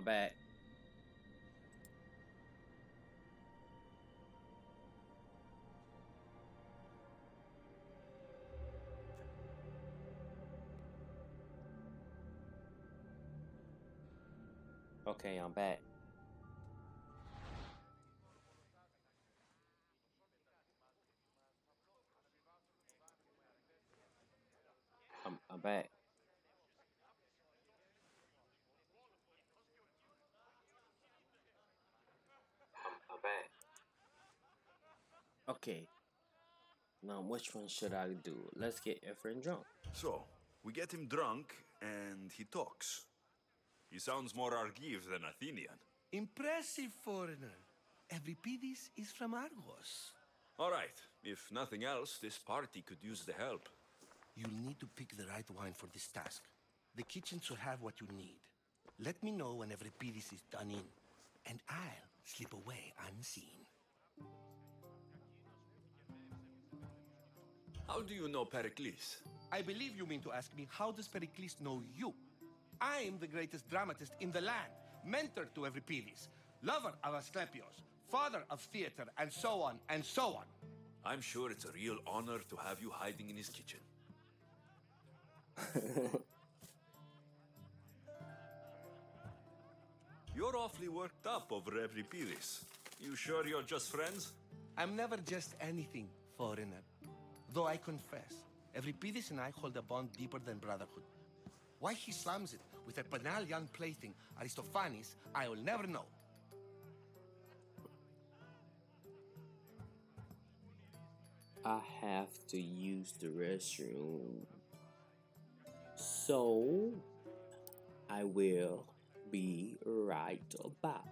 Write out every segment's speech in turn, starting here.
back. Okay, I'm back. I'm back. I'm back. Okay, now which one should I do? Let's get Efren drunk. So, we get him drunk, and he talks. He sounds more Argive than Athenian. Impressive, foreigner. Euripides is from Argos. All right, if nothing else, this party could use the help. You'll need to pick the right wine for this task. The kitchen should have what you need. Let me know when Euripides is done in, and I'll slip away unseen. How do you know Pericles? I believe you mean to ask me, how does Pericles know you? I am the greatest dramatist in the land, mentor to Euripides, lover of Asclepios, father of theater, and so on, and so on. I'm sure it's a real honor to have you hiding in his kitchen. You're awfully worked up over Euripides. You sure you're just friends? I'm never just anything, foreigner. Though I confess, Euripides and I hold a bond deeper than brotherhood. Why he slams it with a banal young plaything, Aristophanes, I will never know. I have to use the restroom. So I will be right back.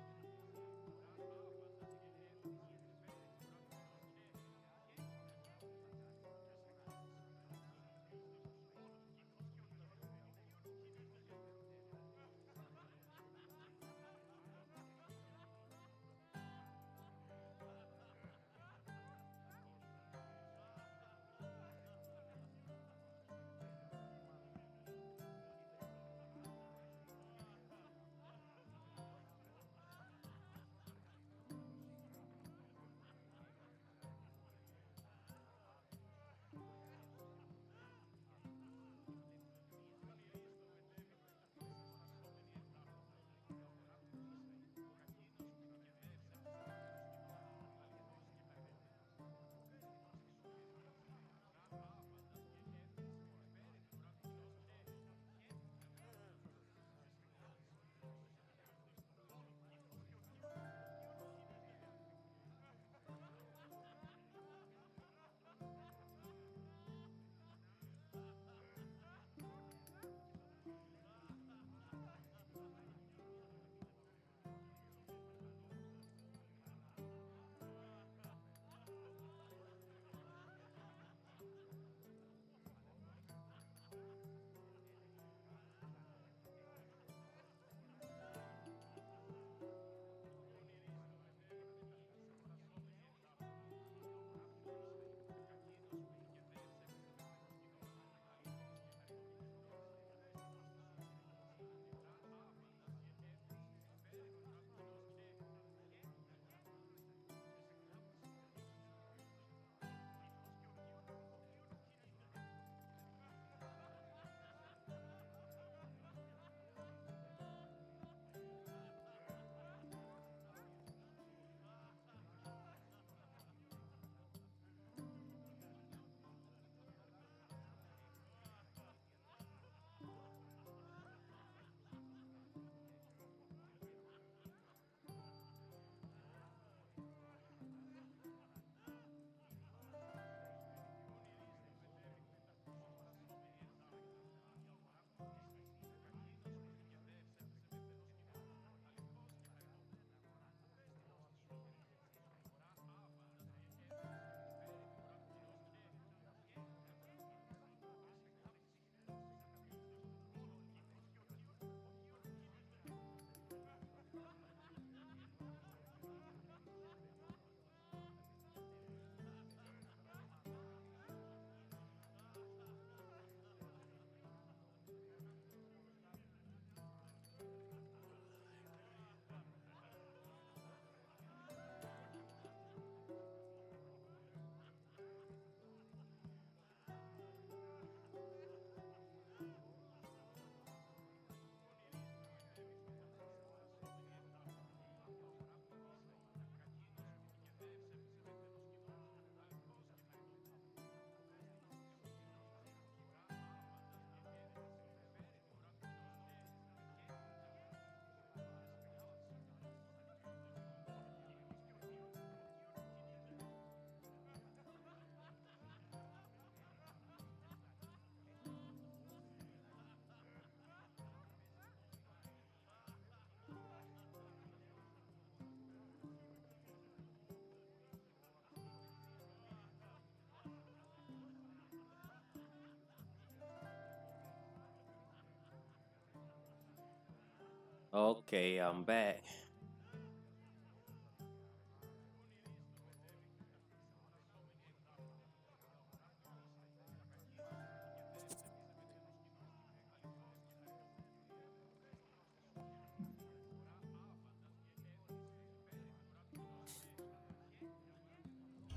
Okay, I'm back.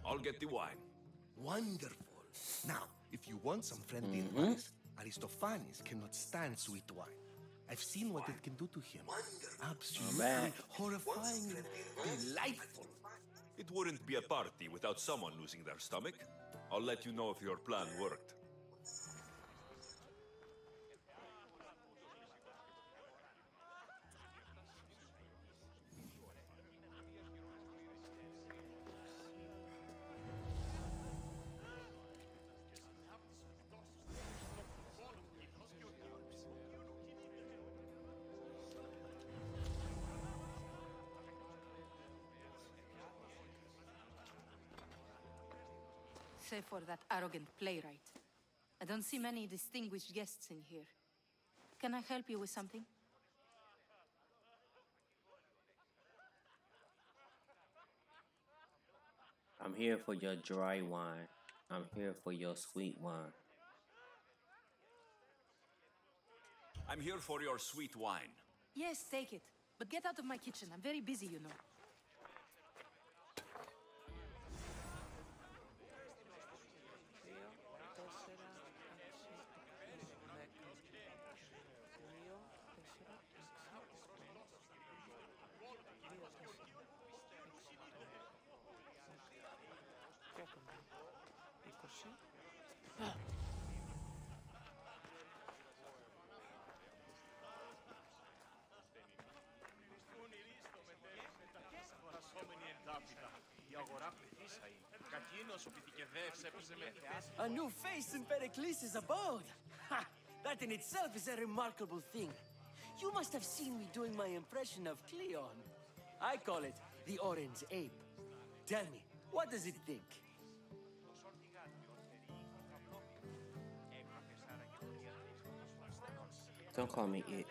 I'll get the wine. Wonderful. Now, if you want some friendly Mm-hmm. advice, Aristophanes cannot stand sweet wine. I've seen what it can do to him. I'm Absolutely back. horrifyingly delightful. It wouldn't be a party without someone losing their stomach. I'll let you know if your plan worked. Save for that arrogant playwright. I don't see many distinguished guests in here. Can I help you with something? I'm here for your dry wine. I'm here for your sweet wine. I'm here for your sweet wine. Yes, take it. But get out of my kitchen. I'm very busy, you know. A new face in Pericles' abode. Ha! That in itself is a remarkable thing. You must have seen me doing my impression of Cleon. I call it the Orange Ape. Tell me, what does it think? Don't call me it.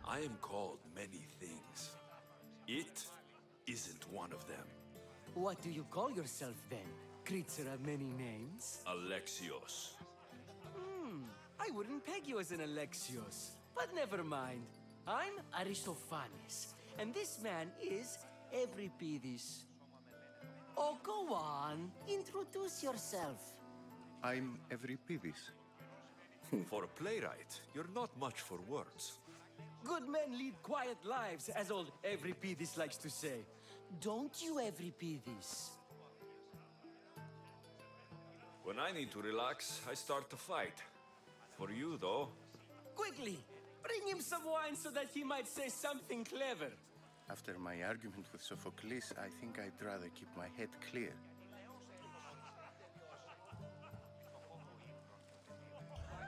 I am called many things. It isn't one of them. What do you call yourself then? Creature of many names? Alexios. I wouldn't peg you as an Alexios. But never mind. I'm Aristophanes, and this man is Euripides. Oh, go on. Introduce yourself. I'm Euripides. For a playwright, you're not much for words. Good men lead quiet lives, as old Euripides likes to say. Don't you, Euripides? When I need to relax, I start to fight. For you, though, Quickly, bring him some wine so that he might say something clever. After my argument with Sophocles, I think I'd rather keep my head clear.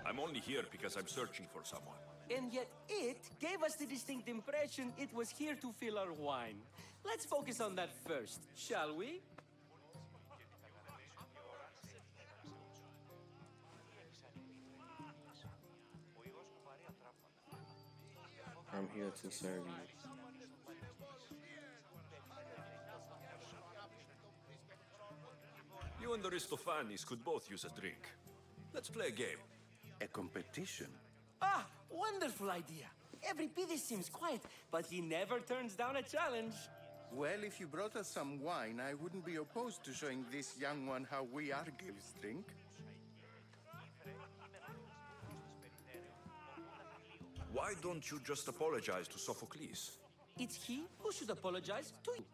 I'm only here because I'm searching for someone. And yet it gave us the distinct impression it was here to fill our wine. Let's focus on that first, shall we? I'm here to serve you. You and Aristophanes could both use a drink. Let's play a game. A competition? Ah, wonderful idea. Euripides seems quiet, but he never turns down a challenge. Well, if you brought us some wine, I wouldn't be opposed to showing this young one how we Argives drink. Why don't you just apologize to Sophocles? It's he who should apologize to you.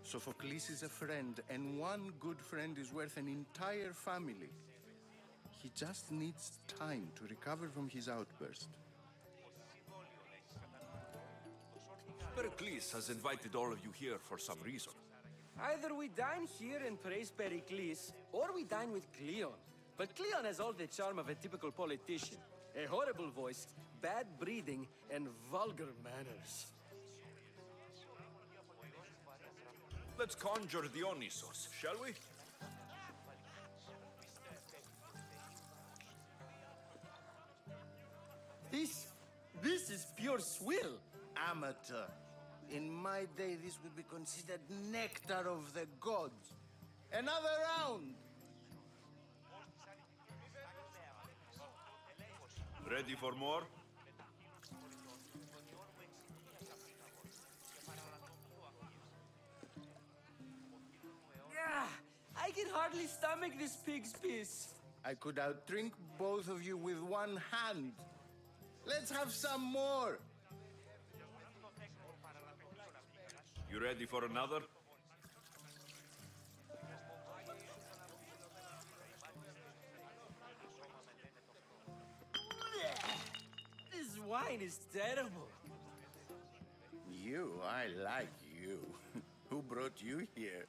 Sophocles is a friend, and one good friend is worth an entire family. He just needs time to recover from his outburst. Pericles has invited all of you here for some reason. Either we dine here and praise Pericles, or we dine with Cleon. But Cleon has all the charm of a typical politician. A horrible voice, bad breeding, and vulgar manners. Let's conjure Dionysos, shall we? This is pure swill. Amateur. In my day, this would be considered nectar of the gods. Another round! Ready for more? Yeah, I can hardly stomach this pig's piss. I could outdrink both of you with one hand. Let's have some more! You ready for another? This wine is terrible. You, I like you. Who brought you here?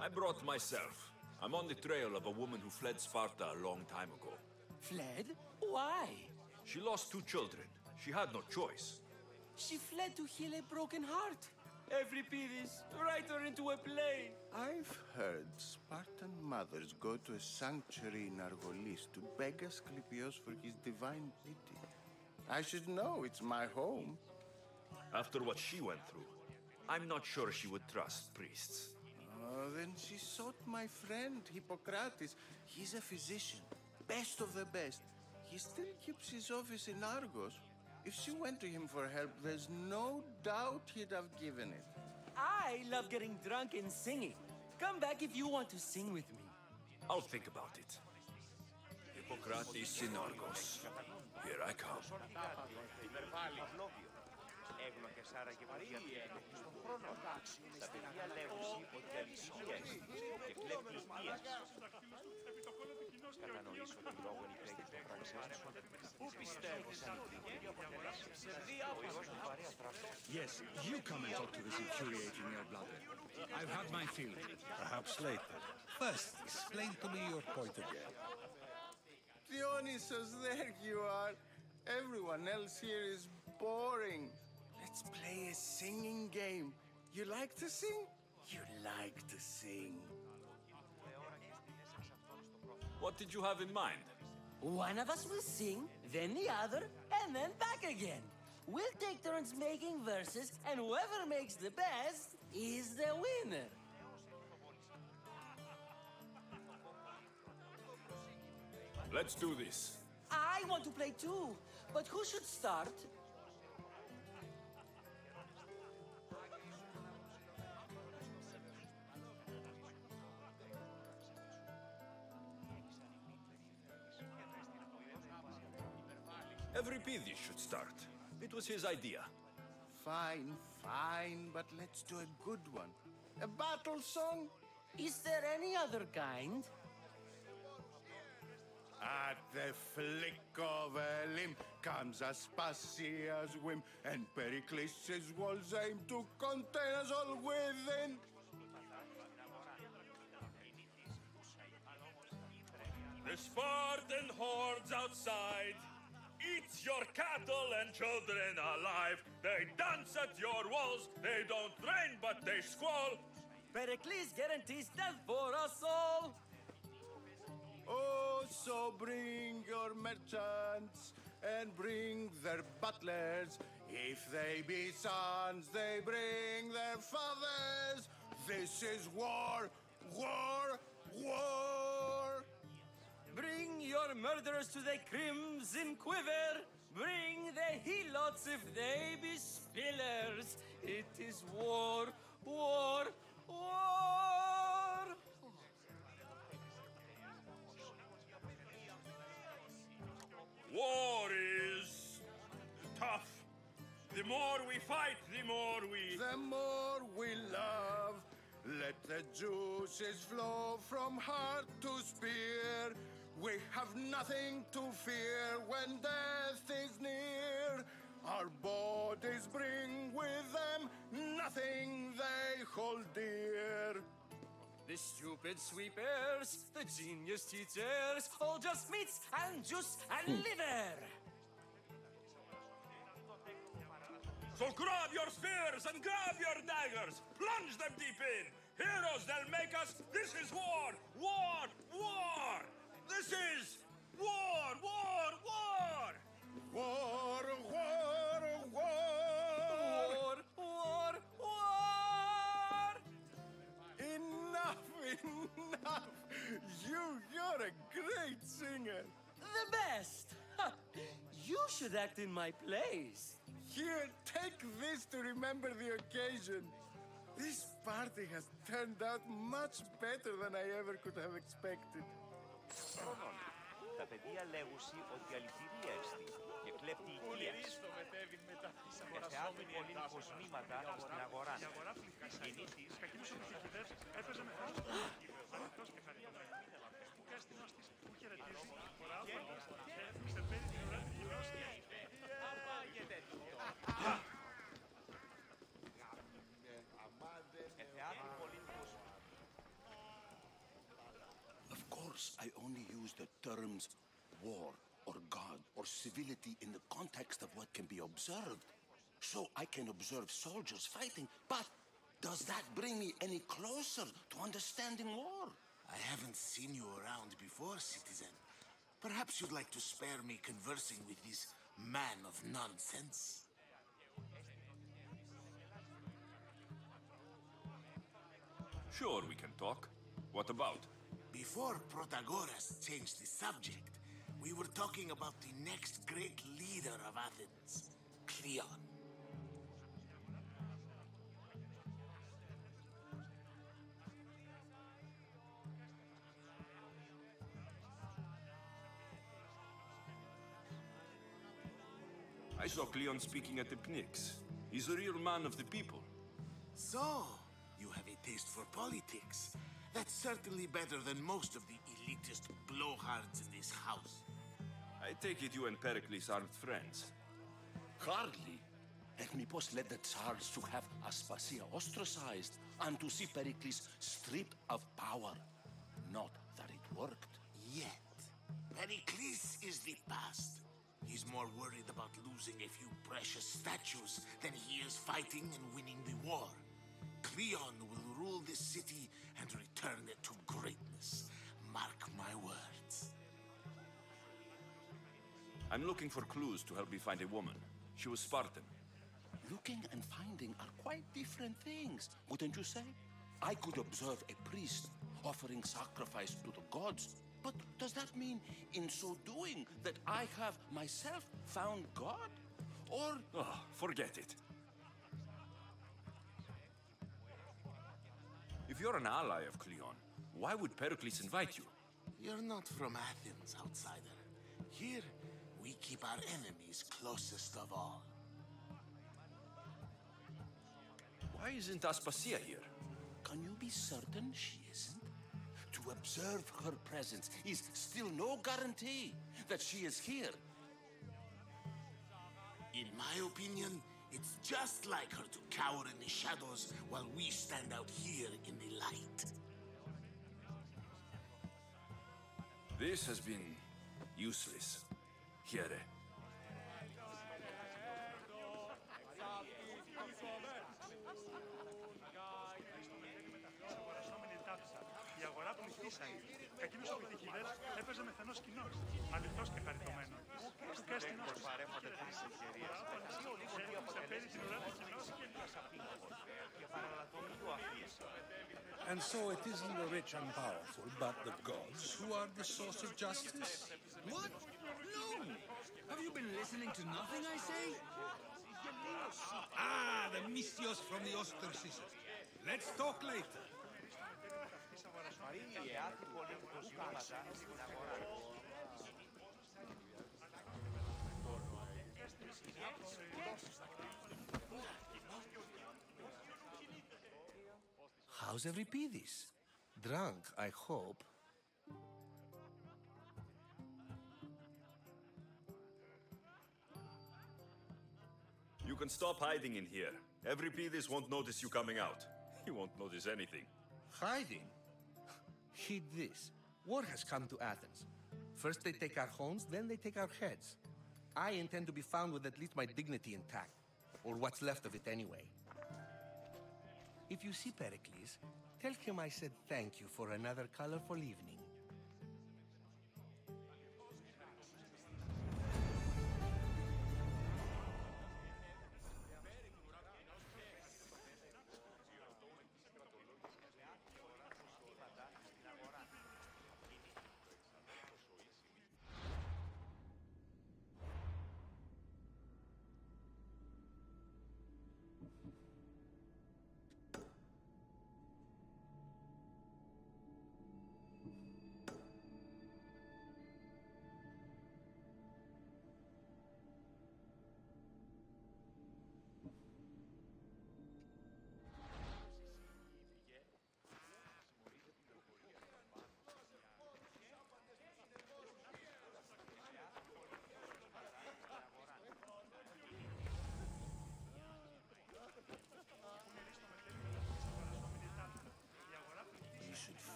I brought myself. I'm on the trail of a woman who fled Sparta a long time ago. Fled? Why? She lost 2 children. She had no choice. She fled to heal a broken heart. Euripides, write her into a play. I've heard Spartan mothers go to a sanctuary in Argolis to beg Asclepios for his divine pity. I should know, it's my home. After what she went through, I'm not sure she would trust priests. Then she sought my friend, Hippocrates. He's a physician, best of the best. He still keeps his office in Argos. If she went to him for help, there's no doubt he'd have given it. I love getting drunk and singing. Come back if you want to sing with me. I'll think about it. Hippocrates in Argos. Here I come. Έγνωτες άραγε πως διατηρείται στον χρόνο. Τα παιδιά λέγουν ότι αληθινίες και κλέπτει υγείας. Κατανοήσω ότι λόγω ενυπέγει των πράξεων σου. Πού πιστεύεις αν υπήρχε αποτελέσεις. Ο ιός του παρέα τραπέζι. Yes, you come and talk to this infuriating your brother. I've had my fill. Perhaps later. First, explain to me your point again. Dionysus, there you are. Everyone else here is boring. Let's play a singing game. You like to sing? You like to sing. What did you have in mind? One of us will sing, then the other, and then back again. We'll take turns making verses, and whoever makes the best is the winner. Let's do this. I want to play too, but who should start? Euripides should start. It was his idea. Fine, fine, but let's do a good one. A battle song? Is there any other kind? At the flick of a limb comes Aspasia's whim, and Pericles' walls aim to contain us all within. The Spartan hordes outside eat your cattle and children alive. They dance at your walls. They don't train, but they squall. Pericles guarantees death for us all. Oh, so bring your merchants and bring their butlers. If they be sons, they bring their fathers. This is war, war, war. Bring your murderers to the crimson quiver. Bring the helots if they be spillers. It is war, war, war. War is tough. The more we fight, the more we... The more we love. Let the juices flow from heart to spear. We have nothing to fear when death is near. Our bodies bring with them nothing they hold dear. The stupid sweepers, the genius teachers, all just meats and juice and liver. So grab your spears and grab your daggers. Plunge them deep in. Heroes, they'll make us. This is war, war, war. This is war, war, war. War should act in my place. Here, take this to remember the occasion. This party has turned out much better than I ever could have expected. Χρόνων. Τα παιδιά λέγουσι ότι αληθινή έστι και κλέπτει οικίας. Εθεάθη πολύ κοσμήματα στην αγορά. Εκείνη της έπαιζε με Of course, I only use the terms war or God or civility in the context of what can be observed. So I can observe soldiers fighting, but does that bring me any closer to understanding war? I haven't seen you around before, citizen. Perhaps you'd like to spare me conversing with this man of nonsense? Sure, we can talk. What about? Before Protagoras changed the subject, we were talking about the next great leader of Athens, Cleon. I saw Cleon speaking at the Pnyx. He's a real man of the people. So, you have a taste for politics. That's certainly better than most of the elitist blowhards in this house. I take it you and Pericles aren't friends. Hardly. Ethnippos led the Tsars to have Aspasia ostracized and to see Pericles stripped of power. Not that it worked. Yet, Pericles is the past. He's more worried about losing a few precious statues than he is fighting and winning the war. Cleon will rule this city and return it to greatness. Mark my words. I'm looking for clues to help me find a woman. She was Spartan. Looking and finding are quite different things, wouldn't you say? I could observe a priest offering sacrifice to the gods, but does that mean, in so doing, that I have myself found God? Or... Oh, forget it. If you're an ally of Cleon, why would Pericles invite you? You're not from Athens, outsider. Here, we keep our enemies closest of all. Why isn't Aspasia here? Can you be certain she isn't? To observe her presence is still no guarantee that she is here. In my opinion, it's just like her to cower in the shadows while we stand out here in the light. This has been useless. Here. Η αγορά πληθύσανε. Εκείνος ο πετυχηδές έπαιζε με θενός κοινός, αληθώς και χαριτωμένο. Του κέστηνος τους παρέχονται τρεις ευκαιρίες. Μεταξύ ολίγων δύο αποτελέσεις και παραλατομείο αυτής. And so it isn't the rich and powerful, but the gods who are the source of justice? What? No! Have you been listening to nothing I say? Ah, the mystios from the ostracism. Let's talk later. Εθεάθη πολύ κοσμήματα στην αγορά. How's Euripides? Drunk, I hope. You can stop hiding in here. Euripides won't notice you coming out. He won't notice anything. Hiding? Heed this. War has come to Athens. First they take our homes, then they take our heads. I intend to be found with at least my dignity intact. Or what's left of it anyway. If you see Pericles, tell him I said thank you for another colorful evening.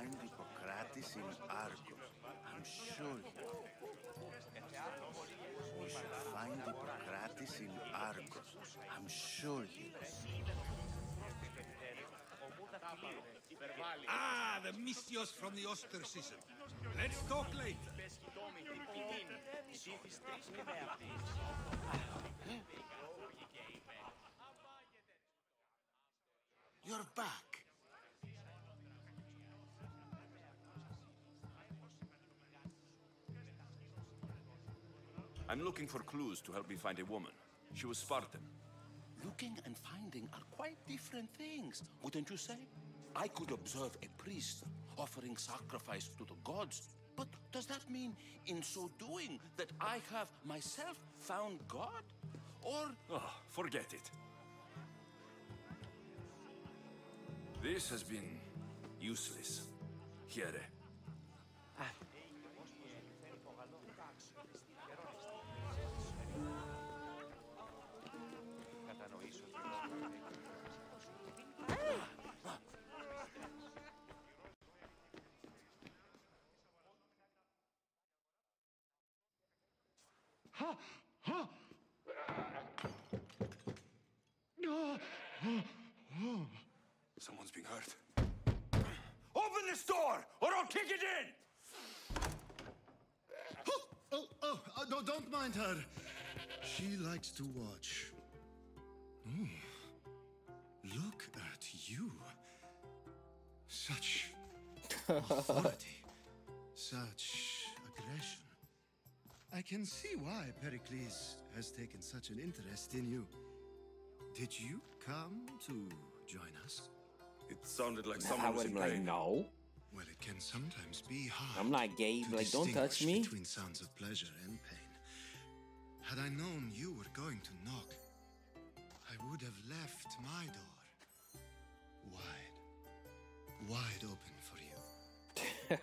find Hippocrates in Argos. I'm sure you will. You should find Hippocrates in Argos. I'm sure you will. Ah, the Mystios from the ostracism. Let's talk later. You're back. I'm looking for clues to help me find a woman. She was Spartan. Looking and finding are quite different things, wouldn't you say? I could observe a priest offering sacrifice to the gods, but does that mean, in so doing, that I have myself found God? Or... Oh, forget it. This has been useless. Here. Someone's being hurt. Open this door, or I'll kick it in! No, don't mind her. She likes to watch. Oh, look at you. Such authority. Such aggression. I can see why Pericles has taken such an interest in you. Did you come to join us? It sounded like I someone was would in be like, pain. no. Well, it can sometimes be hard. I'm not gay. to Like, don't touch distinguish me. between sounds of pleasure and pain. Had I known you were going to knock, I would have left my door wide open for you.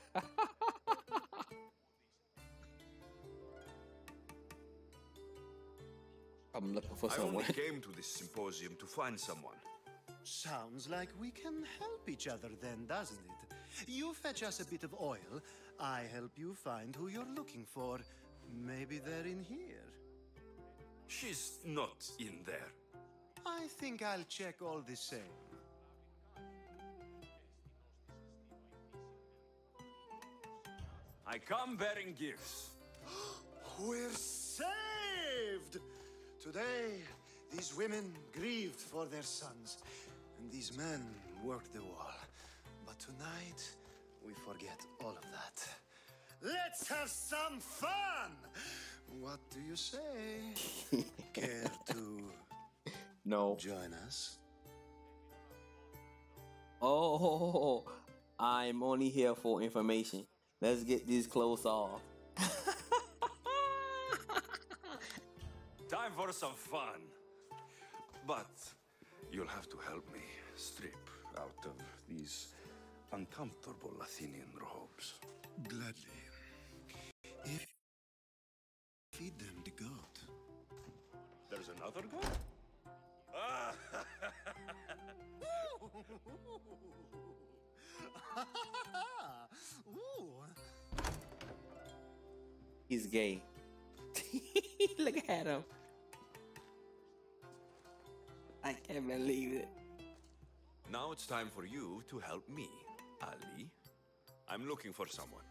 I'm looking for I someone. only came to this symposium to find someone. Sounds like we can help each other then, doesn't it? You fetch us a bit of oil, I help you find who you're looking for. Maybe they're in here. She's not in there. I think I'll check all the same. I come bearing gifts. We're saved! Today, these women grieved for their sons, and these men worked the wall. But tonight, we forget all of that. Let's have some fun! What do you say? Care to No. join us? Oh, I'm only here for information. Let's get these clothes off. Time for some fun. But you'll have to help me strip out of these uncomfortable Athenian robes. Gladly. If feed them the goat. There's another goat? Ah! He's gay. Look at him. I can't believe it. Now it's time for you to help me, Ali. I'm looking for someone.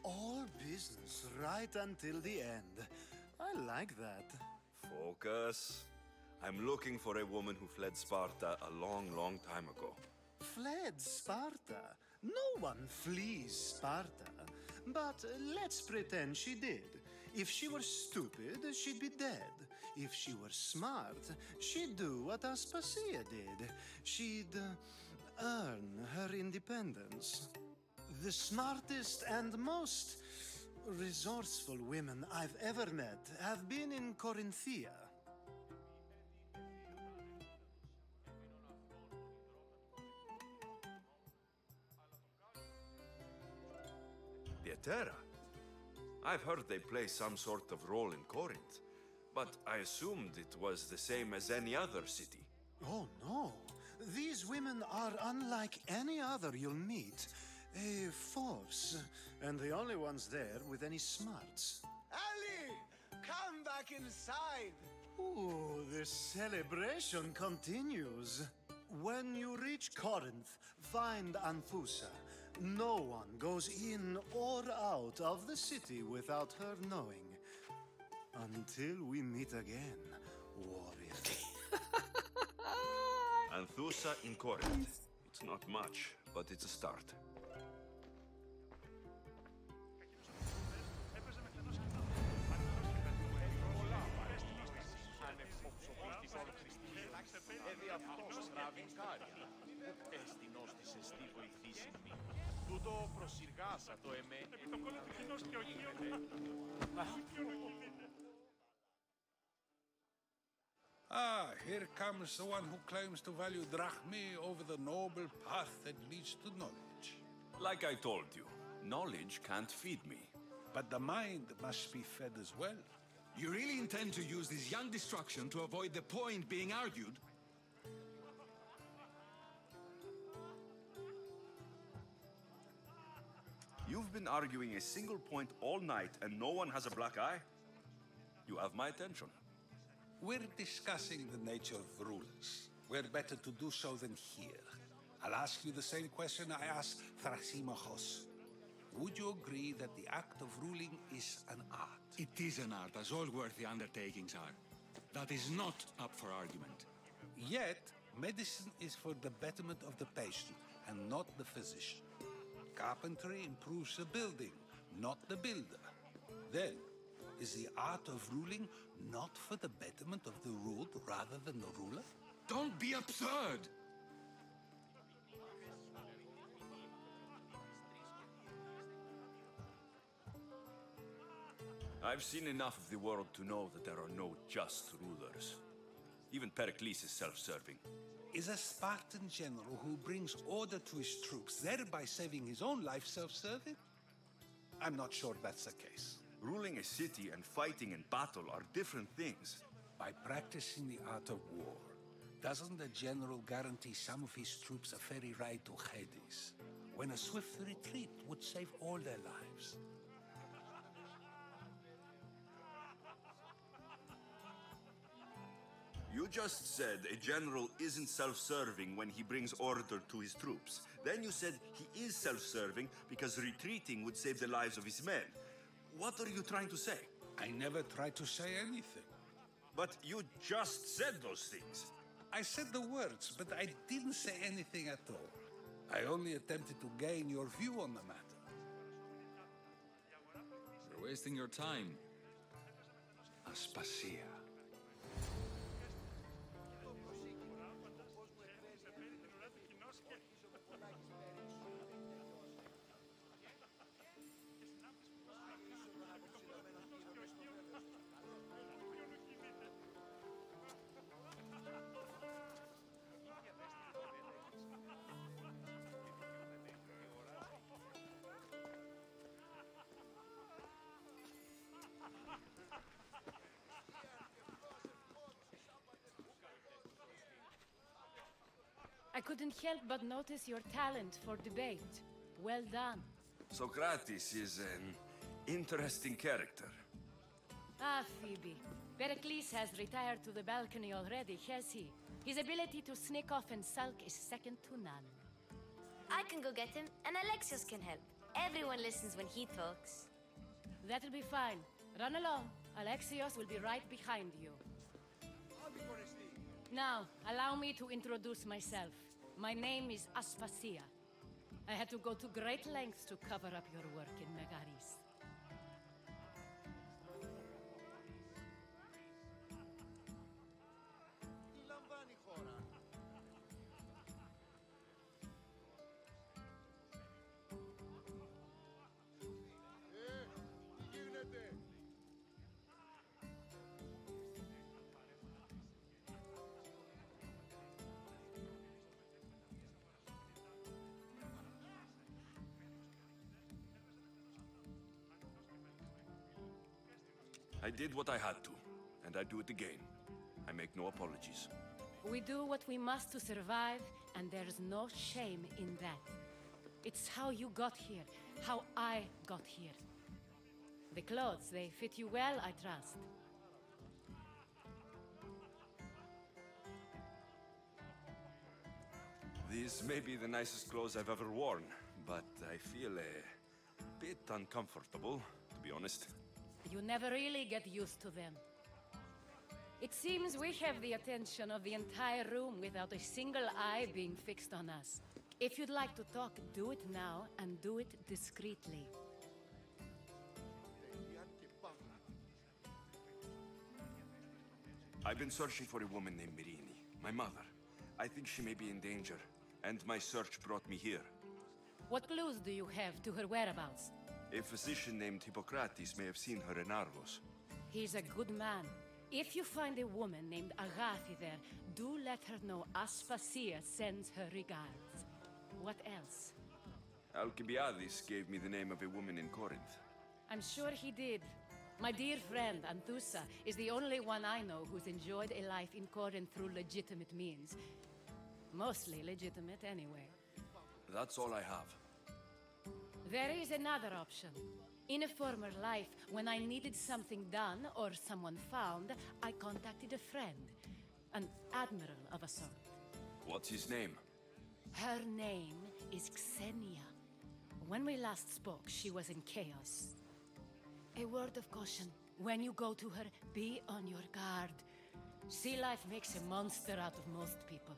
All business right until the end. I like that. Focus. I'm looking for a woman who fled Sparta a long, long time ago. Fled Sparta? No one flees Sparta. But let's pretend she did. If she were stupid, she'd be dead. If she were smart, she'd do what Aspasia did. She'd earn her independence. The smartest and most resourceful women I've ever met have been in Corinthia. Pietera? I've heard they play some sort of role in Corinth, but I assumed it was the same as any other city. Oh, no. These women are unlike any other you'll meet. A force, and the only ones there with any smarts. Ali! Come back inside! Ooh, the celebration continues. When you reach Corinth, find Anfusa. No one goes in or out of the city without her knowing. Until we meet again, warrior. Anthusa in Corinth. It's not much, but it's a start. Ah, here comes the one who claims to value drachmae over the noble path that leads to knowledge. Like I told you, knowledge can't feed me. But the mind must be fed as well. You really intend to use this young destruction to avoid the point being argued? You've been arguing a single point all night and no one has a black eye? You have my attention. We're discussing the nature of rulers. Where better to do so than here? I'll ask you the same question I asked Thrasymachos. Would you agree that the act of ruling is an art? It is an art, as all worthy undertakings are. That is not up for argument. Yet, medicine is for the betterment of the patient and not the physician. Carpentry improves the building, not the builder. Then, is the art of ruling not for the betterment of the ruled rather than the ruler? Don't be absurd! I've seen enough of the world to know that there are no just rulers. Even Pericles is self-serving. Is a Spartan general who brings order to his troops, thereby saving his own life, self-serving? I'm not sure that's the case. Ruling a city and fighting in battle are different things. By practicing the art of war, doesn't the general guarantee some of his troops a ferry ride to Hades, when a swift retreat would save all their lives? You just said a general isn't self-serving when he brings order to his troops. Then you said he is self-serving because retreating would save the lives of his men. What are you trying to say? I never tried to say anything. But you just said those things. I said the words, but I didn't say anything at all. I only attempted to gain your view on the matter. You're wasting your time. Aspasia. I couldn't help but notice your talent for debate. Well done. Socrates is an interesting character. Ah, Phoebe. Pericles has retired to the balcony already, has he? His ability to sneak off and sulk is second to none. I can go get him, and Alexios can help. Everyone listens when he talks. That'll be fine. Run along. Alexios will be right behind you. Now, allow me to introduce myself. My name is Aspasia. I had to go to great lengths to cover up your work in Megaris. I did what I had to, and I do it again. I make no apologies. We do what we must to survive, and there's no shame in that. It's how you got here, how I got here. The clothes, they fit you well, I trust. These may be the nicest clothes I've ever worn, but I feel a bit uncomfortable, to be honest. You never really get used to them. It seems we have the attention of the entire room without a single eye being fixed on us. If you'd like to talk, do it now, and do it discreetly. I've been searching for a woman named Mirini, my mother. I think she may be in danger, and my search brought me here. What clues do you have to her whereabouts? A physician named Hippocrates may have seen her in Argos. He's a good man. If you find a woman named Agathi there, do let her know Aspasia sends her regards. What else? Alcibiades gave me the name of a woman in Corinth. I'm sure he did. My dear friend, Anthusa, is the only one I know who's enjoyed a life in Corinth through legitimate means. Mostly legitimate, anyway. That's all I have. There is another option. In a former life, when I needed something done or someone found, I contacted a friend. An admiral of a sort. What's his name? Her name is Xenia. When we last spoke, she was in chaos. A word of caution. When you go to her, be on your guard. Sea life makes a monster out of most people.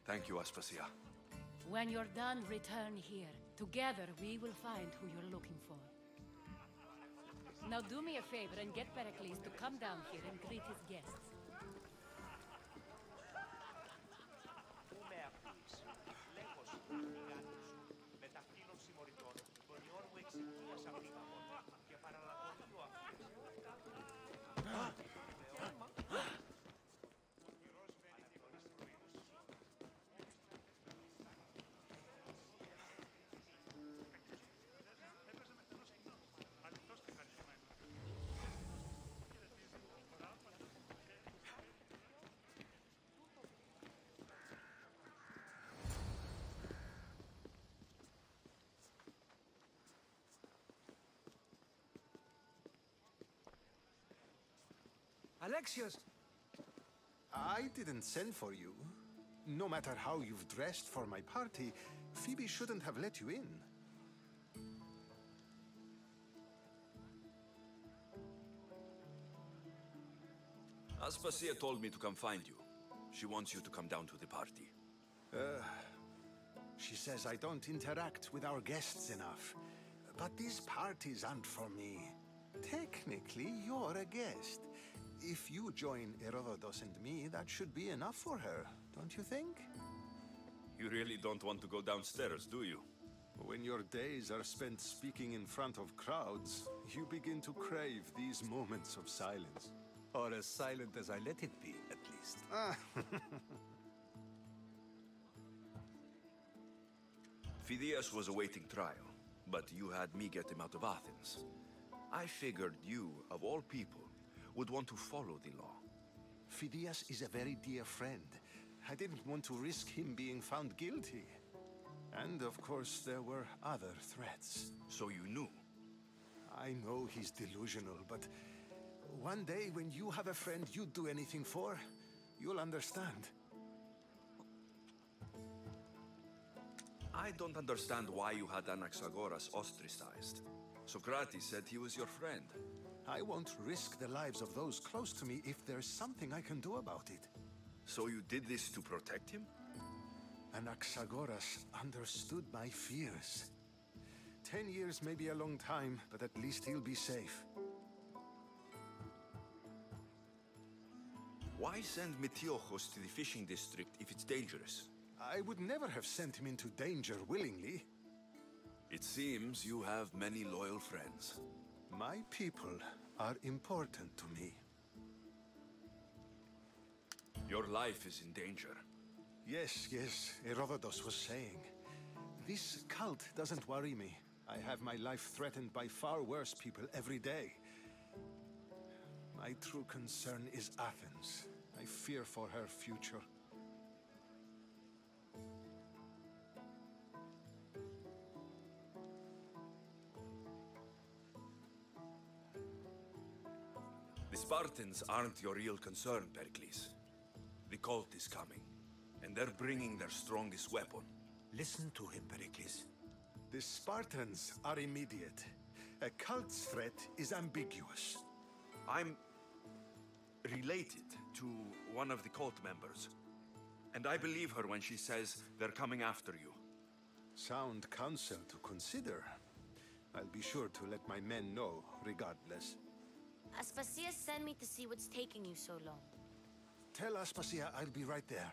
Thank you, Aspasia. When you're done, return here. Together, we will find who you're looking for. Now do me a favor and get Pericles to come down here and greet his guests. Alexios! I didn't send for you. No matter how you've dressed for my party, Phoebe shouldn't have let you in. Aspasia told me to come find you. She wants you to come down to the party. She says I don't interact with our guests enough. But these parties aren't for me. Technically, you're a guest. If you join Herodotus and me, that should be enough for her, don't you think? You really don't want to go downstairs, do you? When your days are spent speaking in front of crowds, you begin to crave these moments of silence. Or as silent as I let it be, at least. Phidias was awaiting trial, but you had me get him out of Athens. I figured you, of all people, would want to follow the law. Phidias is a very dear friend. I didn't want to risk him being found guilty. And of course, there were other threats. So you knew? I know he's delusional, but one day when you have a friend you'd do anything for, you'll understand. I don't understand why you had Anaxagoras ostracized. Socrates said he was your friend. I won't risk the lives of those close to me if there's something I can do about it. So you did this to protect him? Anaxagoras understood my fears. 10 years may be a long time, but at least he'll be safe. Why send Metiochos to the fishing district if it's dangerous? I would never have sent him into danger willingly. It seems you have many loyal friends. My people are important to me. Your life is in danger. Yes, Herodotus was saying. This cult doesn't worry me. I have my life threatened by far worse people every day. My true concern is Athens. I fear for her future. Spartans aren't your real concern, Pericles. The cult is coming, and they're bringing their strongest weapon. Listen to him, Pericles. The Spartans are immediate. A cult's threat is ambiguous. I'm related to one of the cult members, and I believe her when she says they're coming after you. Sound counsel to consider. I'll be sure to let my men know, regardless. Aspasia sent me to see what's taking you so long. Tell Aspasia I'll be right there.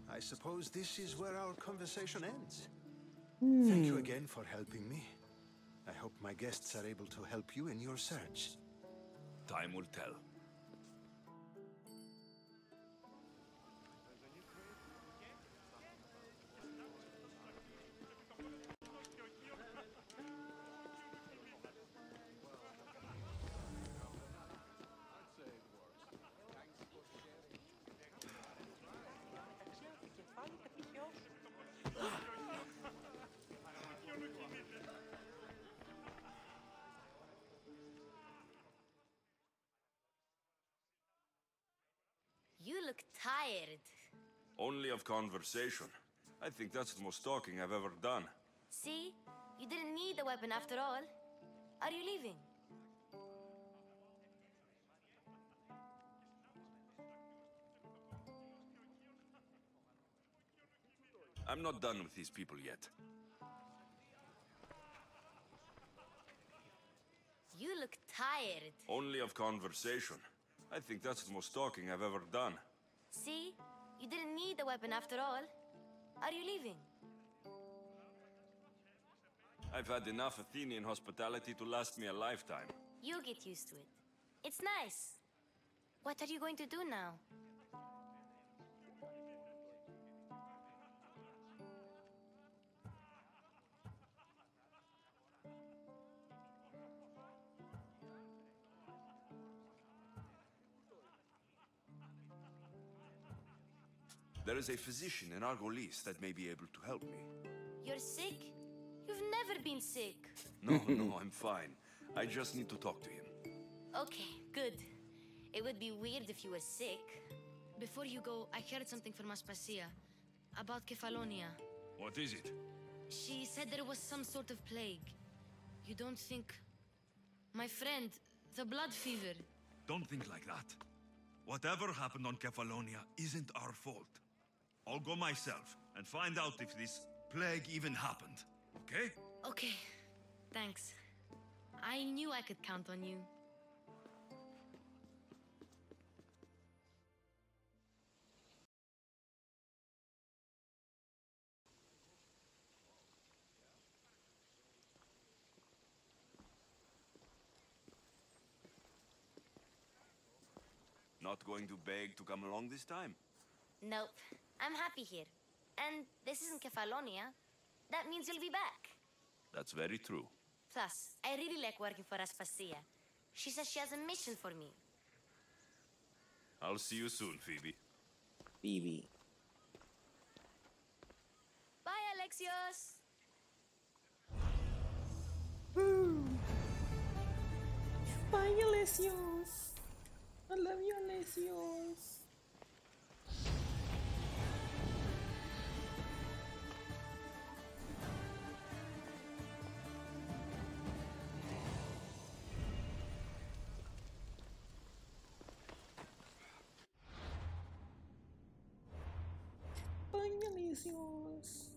I suppose this is where our conversation ends. Thank you again for helping me. I hope my guests are able to help you in your search. Time will tell. You look tired. Only of conversation. I think that's the most talking I've ever done. See? You didn't need the weapon after all. Are you leaving? I'm not done with these people yet. You look tired. Only of conversation. I think that's the most talking I've ever done. See? You didn't need the weapon after all. Are you leaving? I've had enough Athenian hospitality to last me a lifetime. You get used to it. It's nice. What are you going to do now? There is a physician in Argolis that may be able to help me. You're sick? You've never been sick. No, I'm fine. I just need to talk to him. Okay, good. It would be weird if you were sick. Before you go, I heard something from Aspasia about Kefalonia. What is it? She said there was some sort of plague. You don't think... My friend, the blood fever. Don't think like that. Whatever happened on Kefalonia isn't our fault. I'll go myself and find out if this plague even happened, okay? Okay, thanks. I knew I could count on you. Not going to beg to come along this time? Nope. I'm happy here. And this isn't Kefalonia. That means you'll be back. That's very true. Plus, I really like working for Aspasia. She says she has a mission for me. I'll see you soon, Phoebe. Phoebe. Bye, Alexios! Bye, Alessios. I love you, Alessios. Bye, Alessios.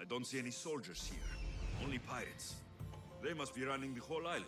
I don't see any soldiers here. Only pirates. They must be running the whole island.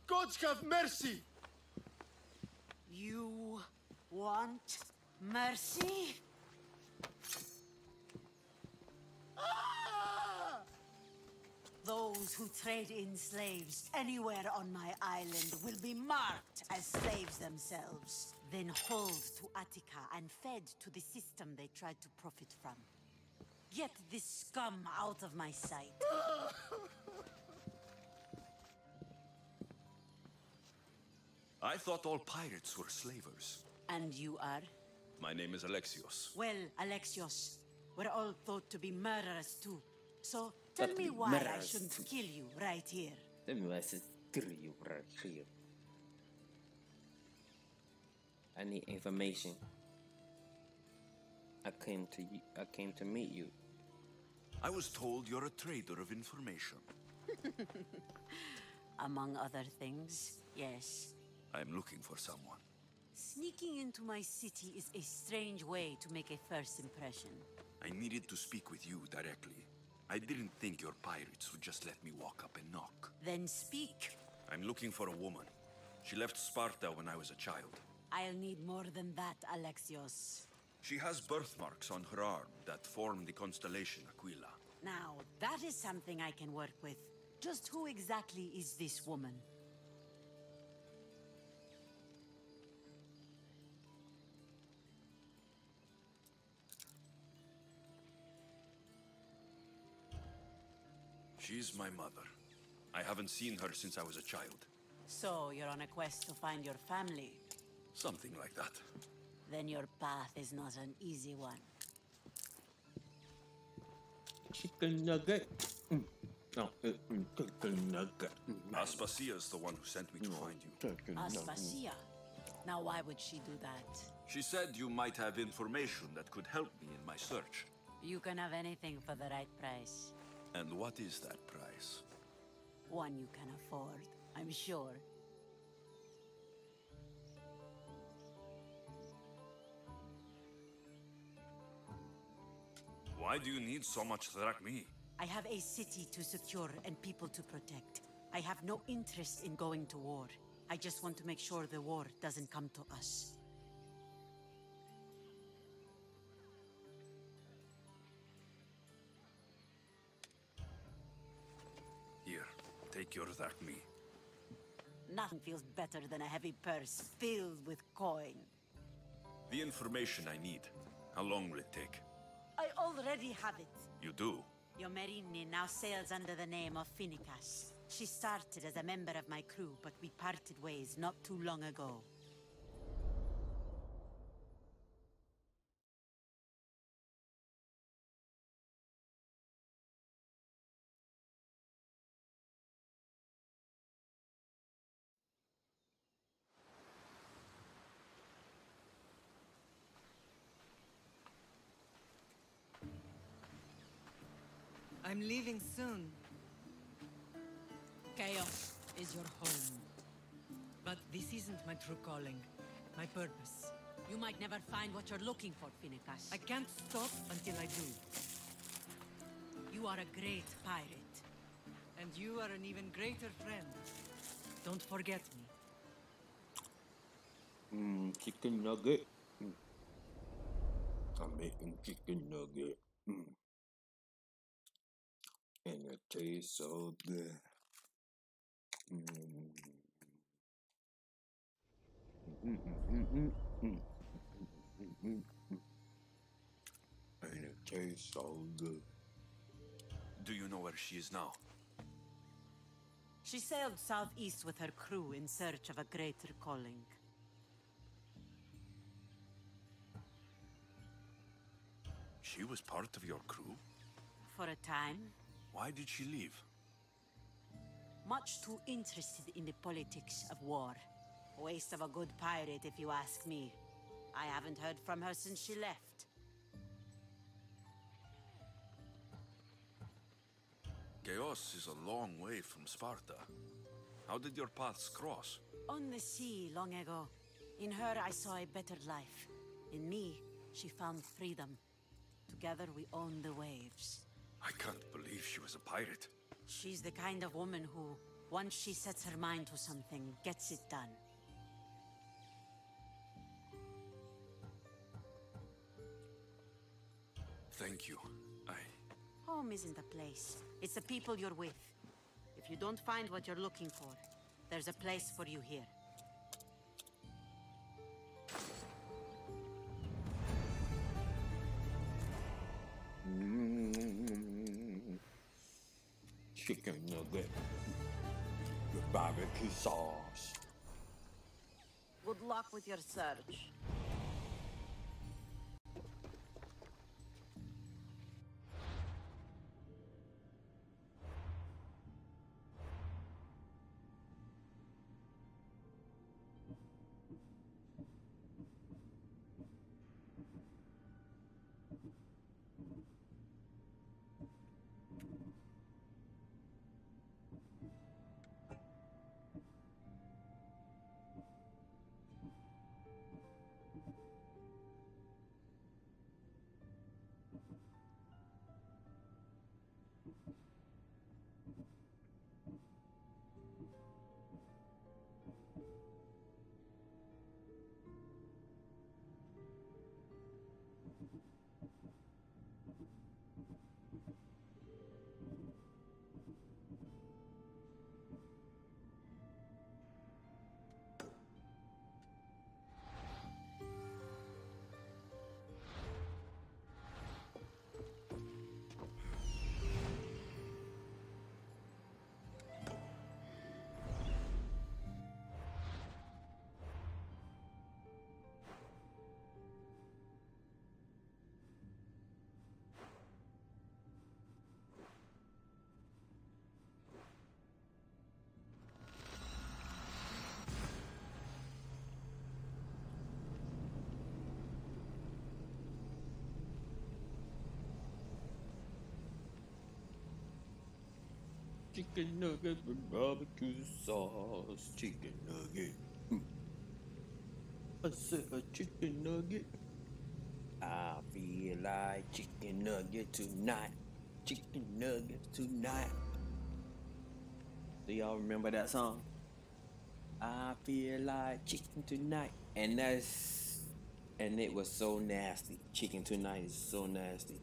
Gods have mercy! You want mercy? Those who trade in slaves anywhere on my island will be marked as slaves themselves, then hauled to Attica and fed to the system they tried to profit from. Get this scum out of my sight. I thought all pirates were slavers. And you are? My name is Alexios. Well, Alexios, we're all thought to be murderers too. So tell me why I shouldn't kill you right here. Tell me why I should kill you right here. I need information. I came to meet you. I was told you're a trader of information. Among other things, yes. I'm looking for someone. Sneaking into my city is a strange way to make a first impression. I needed to speak with you directly. I didn't think your pirates would just let me walk up and knock. Then speak. I'm looking for a woman. She left Sparta when I was a child. I'll need more than that, Alexios. She has birthmarks on her arm that form the constellation Aquila. Now, that is something I can work with. Just who exactly is this woman? She's my mother. I haven't seen her since I was a child. So, you're on a quest to find your family? Something like that. Then your path is not an easy one. Chicken nugget. No, chicken nugget. Aspasia's the one who sent me to find you. Aspasia? Now why would she do that? She said you might have information that could help me in my search. You can have anything for the right price. And what is that price? One you can afford, I'm sure. Why do you need so much drachmi? I have a city to secure and people to protect. I have no interest in going to war. I just want to make sure the war doesn't come to us. Here, take your drachmi. Nothing feels better than a heavy purse filled with coin. The information I need. How long will it take? I already have it. You do? Your Merini now sails under the name of Finicas. She started as a member of my crew, but we parted ways not too long ago. I'm leaving soon. Chaos is your home. But this isn't my true calling, my purpose. You might never find what you're looking for, Finicas. I can't stop until I do. You are a great pirate. And you are an even greater friend. Don't forget me. Chicken nugget. I'm making chicken nugget. And it tastes so good. And it tastes so good. Do you know where she is now? She sailed southeast with her crew in search of a greater calling. She was part of your crew? For a time. Why did she leave? Much too interested in the politics of war. Waste of a good pirate, if you ask me. I haven't heard from her since she left. Chaos is a long way from Sparta. How did your paths cross? On the sea, long ago. In her, I saw a better life. In me, she found freedom. Together, we own the waves. I can't believe she was a pirate. She's the kind of woman who, once she sets her mind to something, gets it done. Thank you. Home isn't a place. It's the people you're with. If you don't find what you're looking for, there's a place for you here. Chicken nugget with barbecue sauce. Good luck with your search. Chicken nugget with barbecue sauce. Chicken nugget. I said a chicken nugget. I feel like chicken nugget tonight. Chicken nuggets tonight. Do y'all remember that song? I feel like chicken tonight. And it was so nasty. Chicken tonight is so nasty.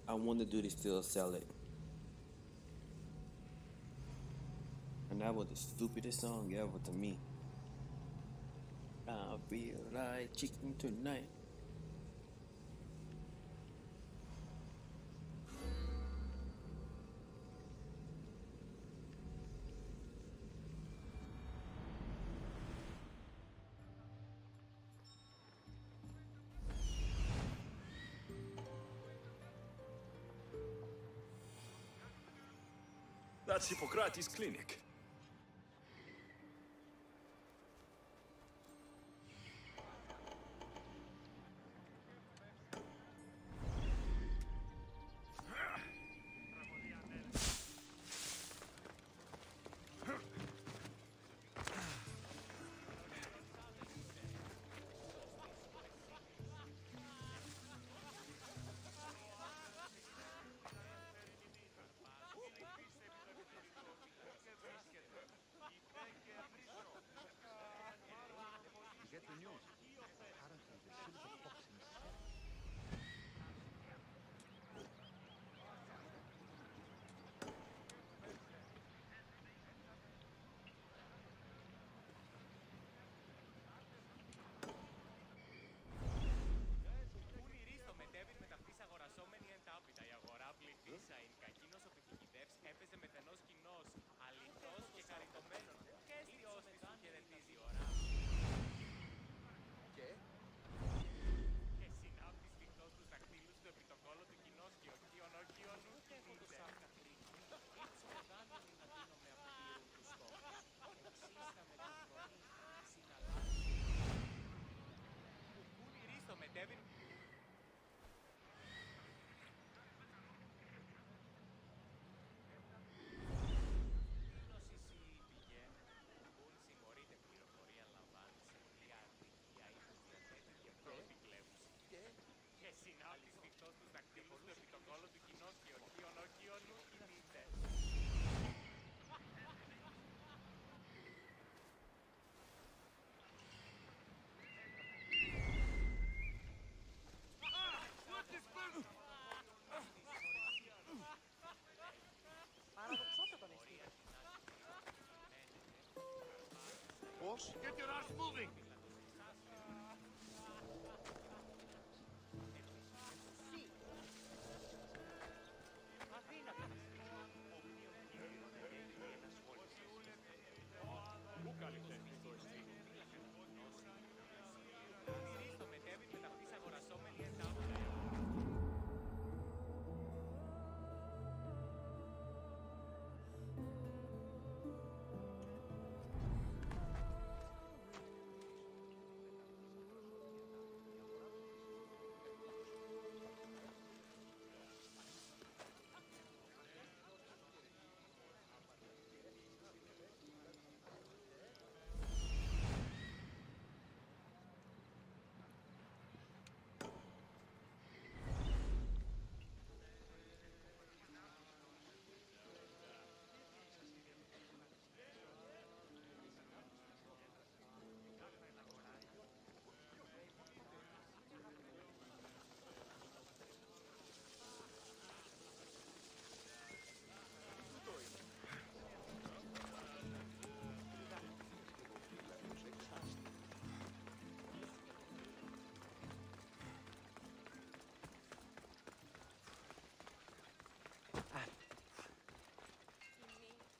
I wonder do they still sell it? And that was the stupidest song ever to me. I feel like chicken tonight. That's Hippocrates' clinic. μετέβη. Και συνάπτεις φυκτός τους δακτύλους του επί το κόλο του κοινός και ορχείων ορχείων μου κινείται. Boss, get your ass moving! Πού καλλιτέχνης το εσύ. Μυρίστο μετέβη μεταχτής αγορασόμενη εντάφτα.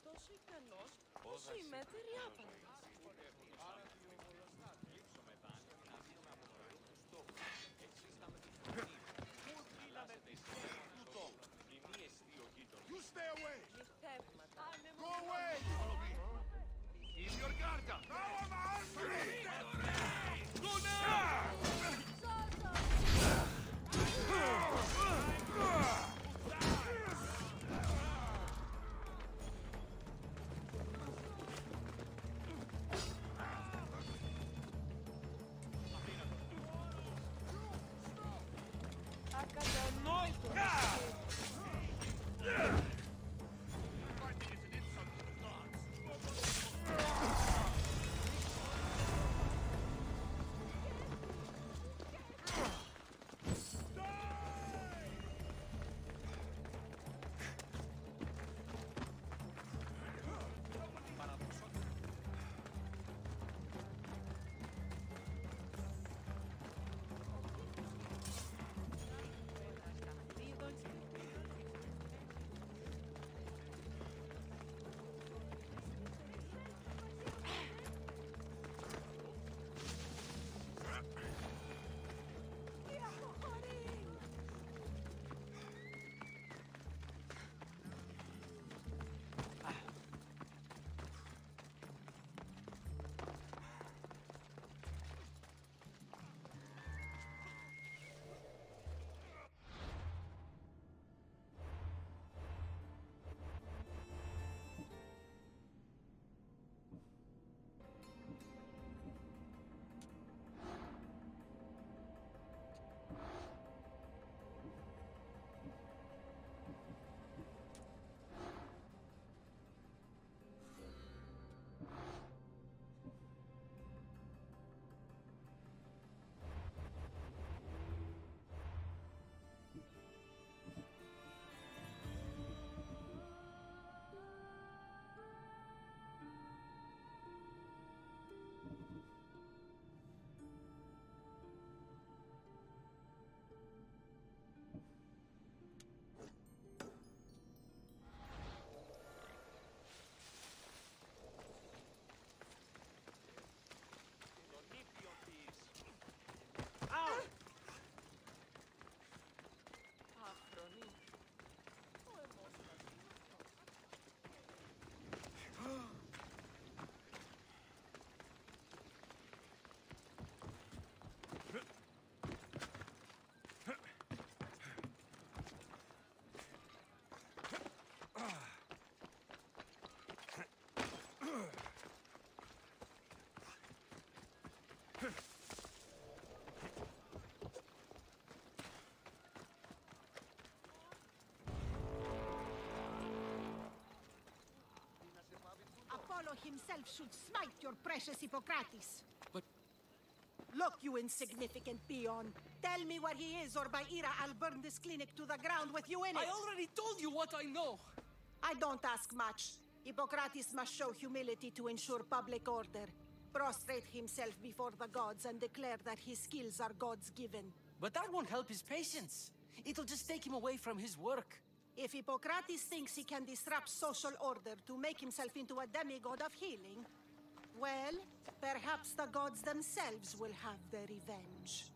Τόσο ικανός, όσο η μέτερη άπανη. You stay away! Νυχτεύματα. Go away! Keep your guard up! Now I'm answering! Go now! himself should smite your precious Hippocrates. But... Look, you insignificant peon. Tell me where he is, or by Ira, I'll burn this clinic to the ground with you in it. I already told you what I know. I don't ask much. Hippocrates must show humility to ensure public order. Prostrate himself before the gods and declare that his skills are God's given. But that won't help his patients. It'll just take him away from his work. If Hippocrates thinks he can disrupt social order to make himself into a demigod of healing, well, perhaps the gods themselves will have their revenge.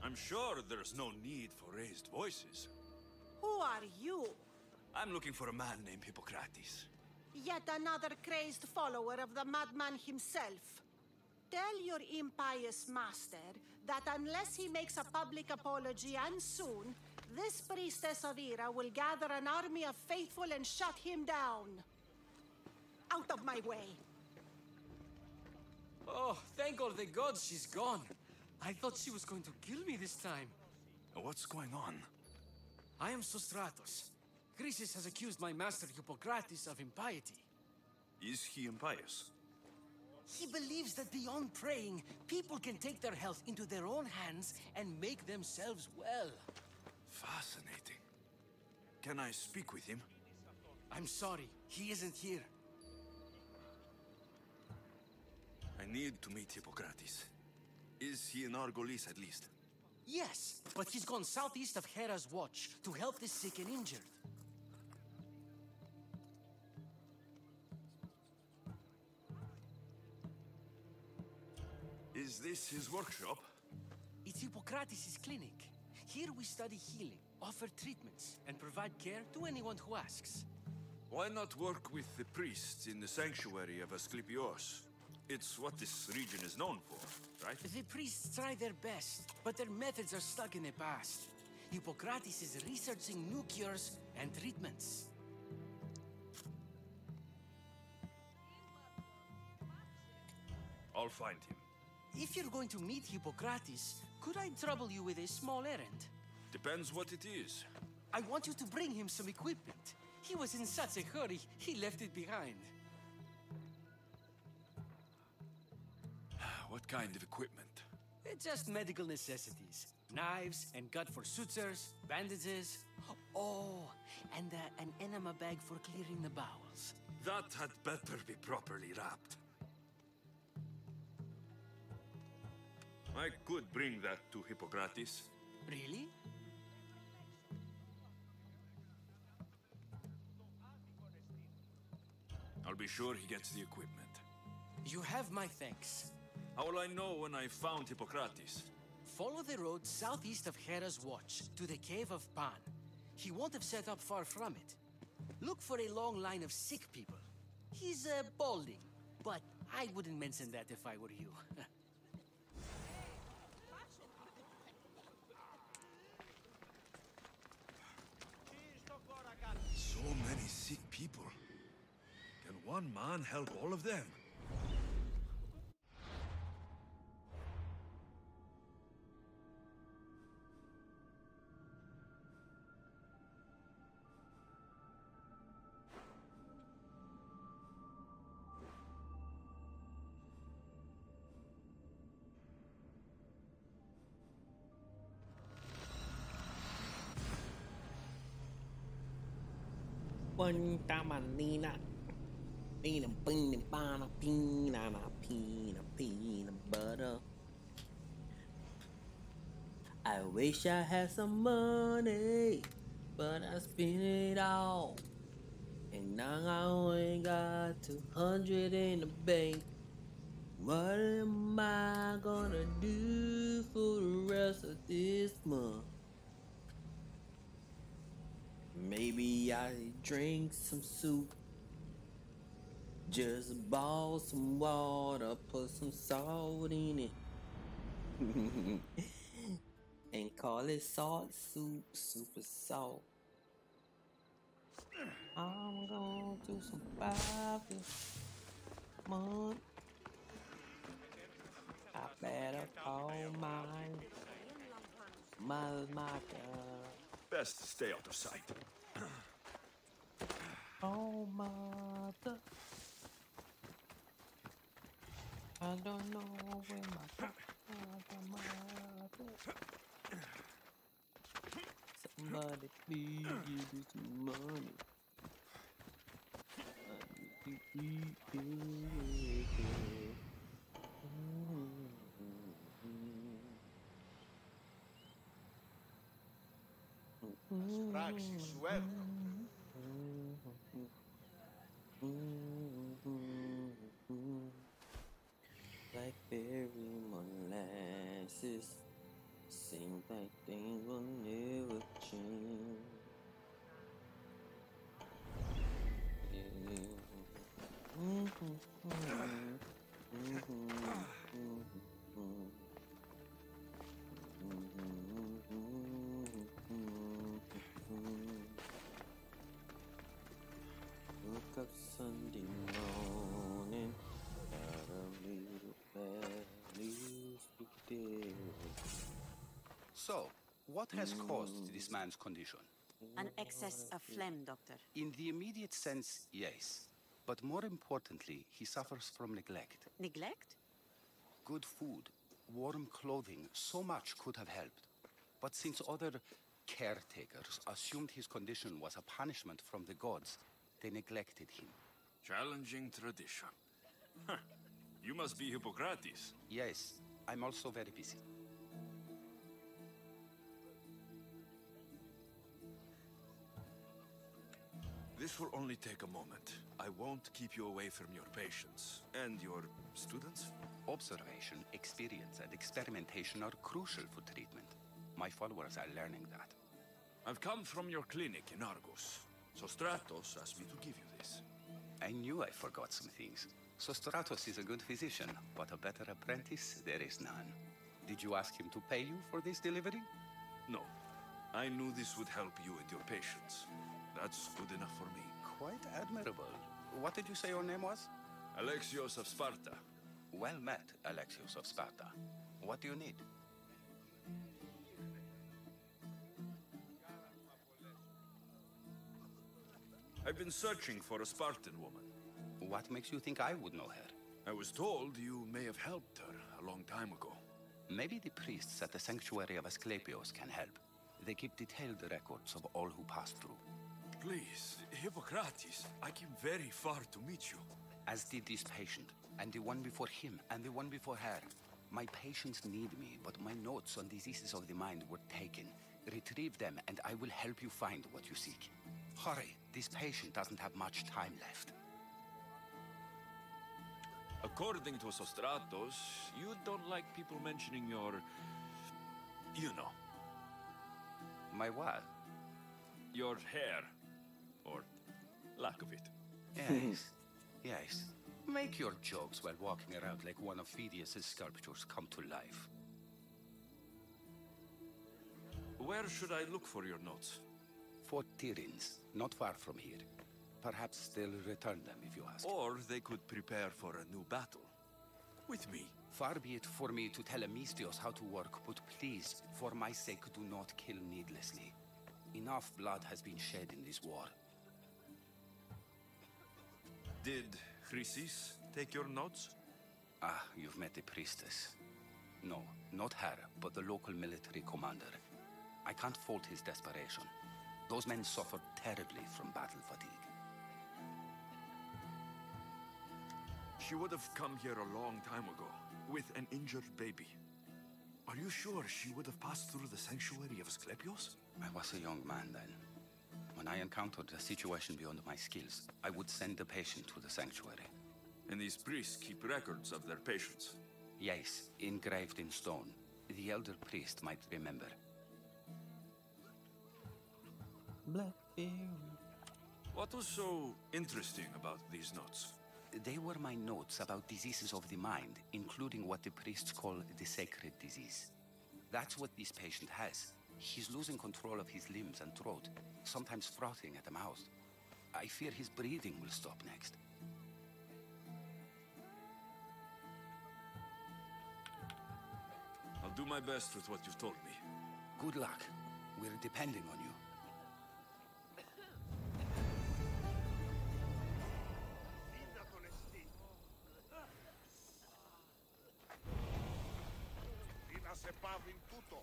I'm sure there's no need for raised voices. Who are you? I'm looking for a man named Hippocrates. Yet another crazed follower of the madman himself. Tell your impious master that unless he makes a public apology, and soon, this priestess of Ira will gather an army of faithful and shut him down. Out of my way. Oh, thank all the gods she's gone. I thought she was going to kill me this time. What's going on? I am Sostratos. Chrysis has accused my master Hippocrates of impiety. Is he impious? He believes that beyond praying, people can take their health into their own hands and make themselves well. Fascinating. Can I speak with him? I'm sorry, he isn't here. I need to meet Hippocrates. Is he in Argolis at least? Yes, but he's gone southeast of Hera's Watch to help the sick and injured. Is this his workshop? It's Hippocrates' clinic. Here we study healing, offer treatments, and provide care to anyone who asks. Why not work with the priests in the sanctuary of Asclepios? It's what this region is known for, right? The priests try their best, but their methods are stuck in the past. Hippocrates is researching new cures and treatments. I'll find him. If you're going to meet Hippocrates, could I trouble you with a small errand? Depends what it is. I want you to bring him some equipment. He was in such a hurry, he left it behind. What kind of equipment? Just medical necessities. Knives and gut for sutures, bandages. Oh, and an enema bag for clearing the bowels. That had better be properly wrapped. I could bring that to Hippocrates. Really? I'll be sure he gets the equipment. You have my thanks. How will I know when I found Hippocrates? Follow the road southeast of Hera's Watch to the Cave of Pan. He won't have set up far from it. Look for a long line of sick people. He's balding, but I wouldn't mention that if I were you. So many sick people. Can one man help all of them? Quanta manina, peanut butter. I wish I had some money, but I spent it all. And now I only got 200 in the bank. What am I gonna do for the rest of this month? Maybe I drink some soup. Just boil some water, put some salt in it. And call it salt soup, super salt. I'm gonna do some this month. I better call my mother. Best stay out of sight. Oh, mother. I don't know where my mother. Somebody please give me some money. I need to eat. Praxis, welcome. Blackberry molasses seems like things will never change. Woke up Sunday morning, got a little bad news today. So, what has caused this man's condition? An excess of phlegm, Doctor. In the immediate sense, yes. But more importantly, he suffers from neglect. Neglect? Good food, warm clothing, so much could have helped. But since other caretakers assumed his condition was a punishment from the gods, they neglected him. Challenging tradition. Huh. You must be Hippocrates. Yes, I'm also very busy. This will only take a moment. I won't keep you away from your patients. And your students? Observation, experience, and experimentation are crucial for treatment. My followers are learning that. I've come from your clinic in Argos. Sostratos asked me to give you this. I knew I forgot some things. Sostratos is a good physician, but a better apprentice there is none. Did you ask him to pay you for this delivery? No. I knew this would help you and your patients. That's good enough for me. Quite admirable. What did you say your name was? Alexios of Sparta. Well met, Alexios of Sparta. What do you need? I've been searching for a Spartan woman. What makes you think I would know her? I was told you may have helped her a long time ago. Maybe the priests at the sanctuary of Asclepios can help. They keep detailed records of all who pass through. Please, Hippocrates, I came very far to meet you. As did this patient, and the one before him, and the one before her. My patients need me, but my notes on diseases of the mind were taken. Retrieve them, and I will help you find what you seek. Hurry, this patient doesn't have much time left. According to Sostratos, you don't like people mentioning your... you know. My what? Your hair. Or lack of it. Yes, yes. Make your jokes while walking around like one of Phidias' sculptures come to life. Where should I look for your notes? For Tyrins, not far from here. Perhaps they'll return them if you ask. Or they could prepare for a new battle. With me. Far be it for me to tell Amistios how to work, but please, for my sake, do not kill needlessly. Enough blood has been shed in this war. Did Chrysis take your notes? Ah, you've met the priestess. No, not her, but the local military commander. I can't fault his desperation. Those men suffered terribly from battle fatigue. She would have come here a long time ago, with an injured baby. Are you sure she would have passed through the sanctuary of Asclepios? I was a young man then. When I encountered a situation beyond my skills, I would send the patient to the sanctuary. And these priests keep records of their patients? Yes, engraved in stone. The elder priest might remember. Blackberry. What was so interesting about these notes? They were my notes about diseases of the mind, including what the priests call the sacred disease. That's what this patient has. He's losing control of his limbs and throat, sometimes frothing at the mouth. I fear his breathing will stop next. I'll do my best with what you've told me. Good luck. We're depending on you. σε πάβιν τούτο.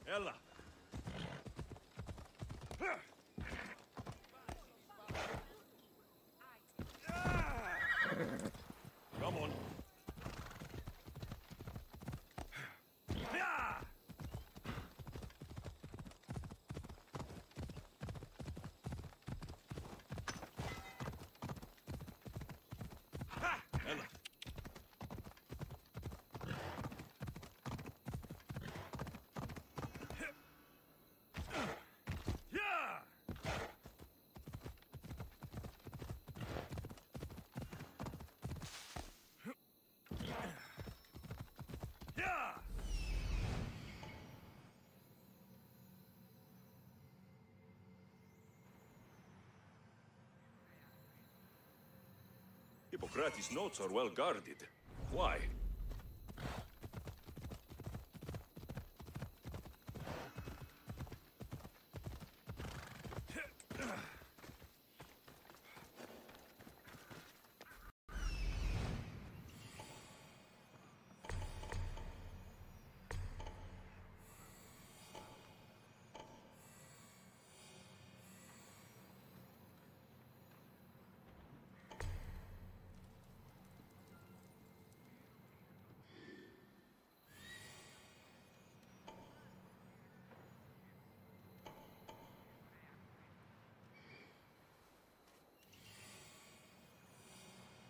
Ella. Come on. Ella. Hippocrates' notes are well guarded. Why?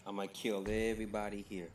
I'm gonna kill everybody here.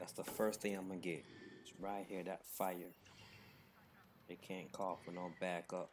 That's the first thing I'm gonna get. It's right here, that fire. They can't call for no backup.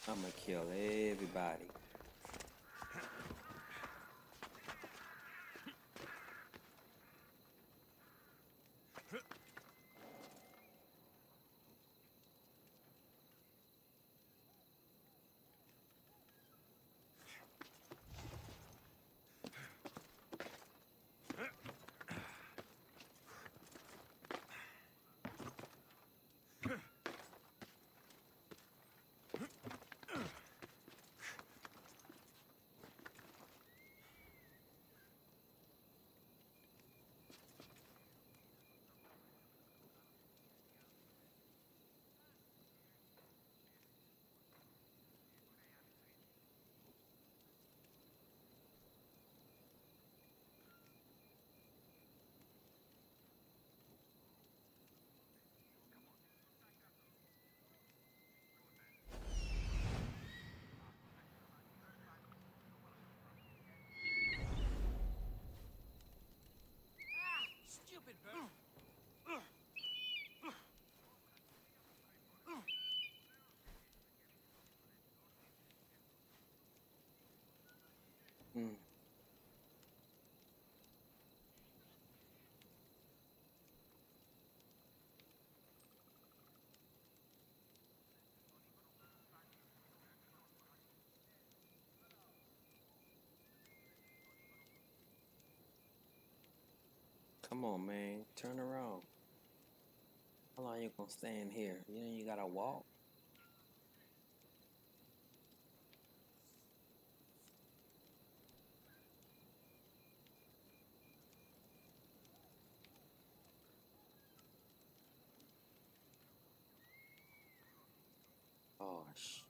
I'ma kill everybody. Stupid bird. Mm. Come on, man. Turn around. How long you gonna stand here? You know you gotta walk. Gosh.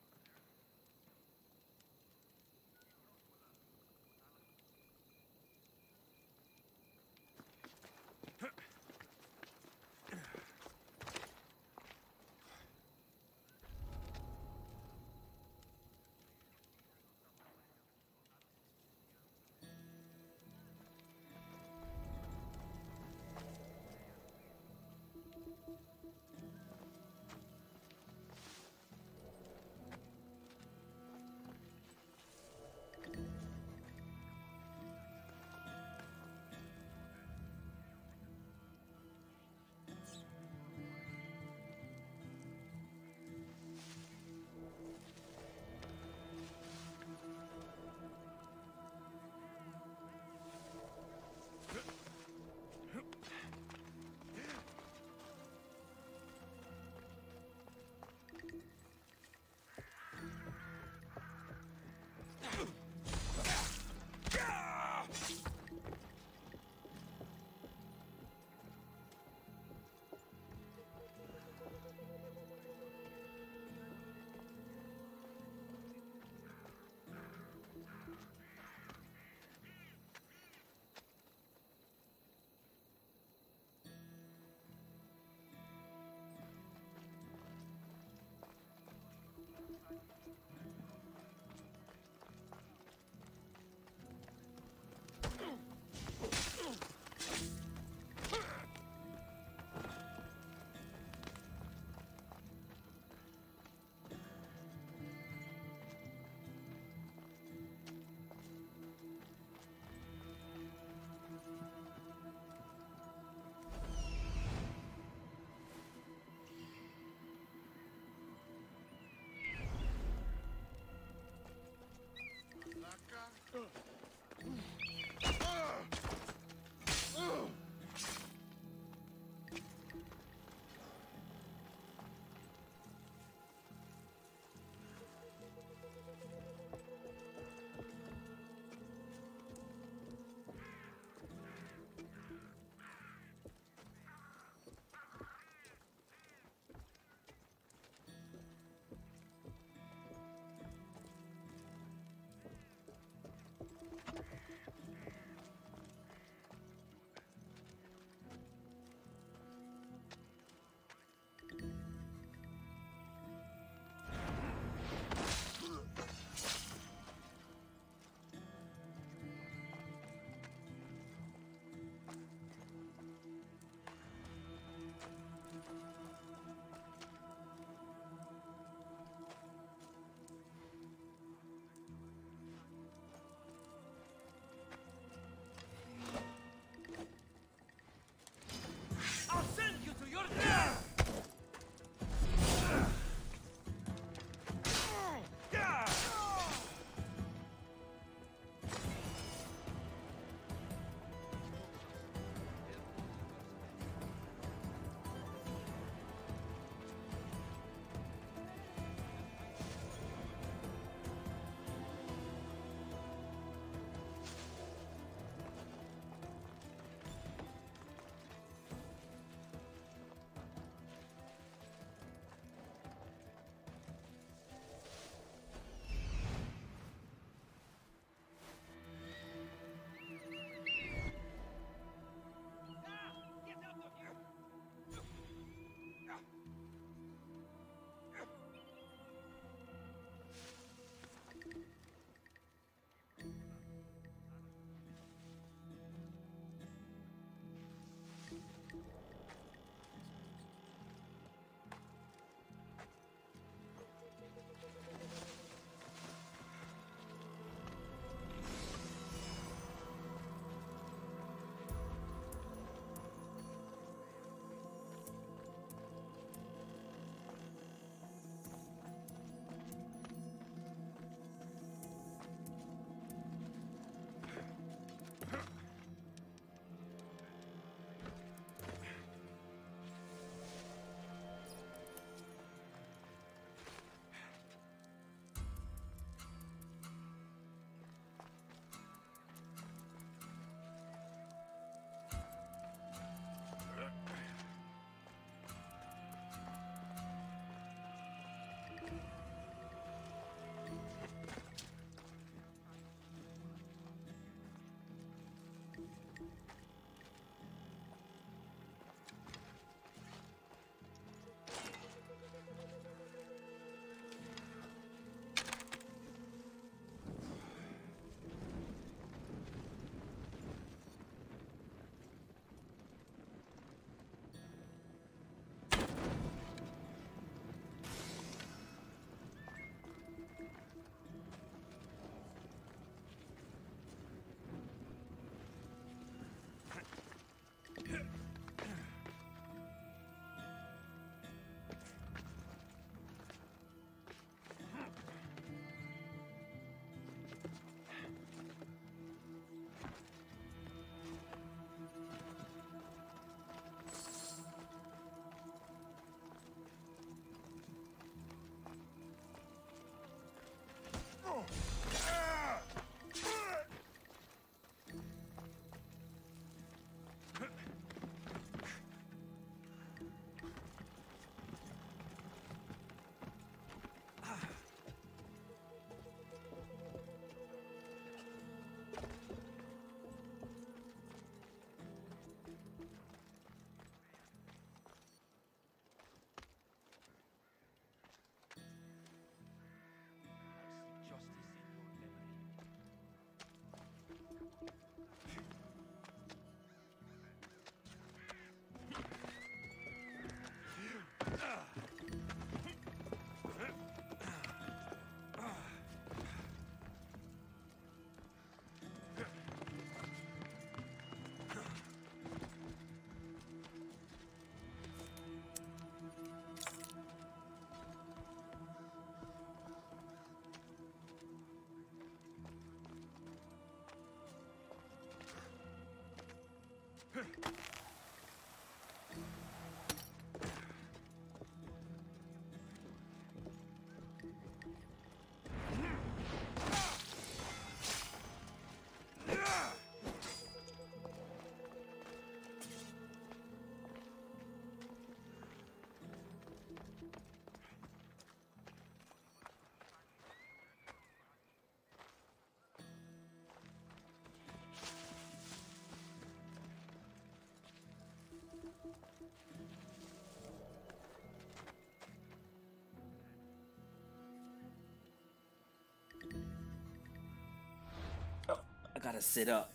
gotta sit up.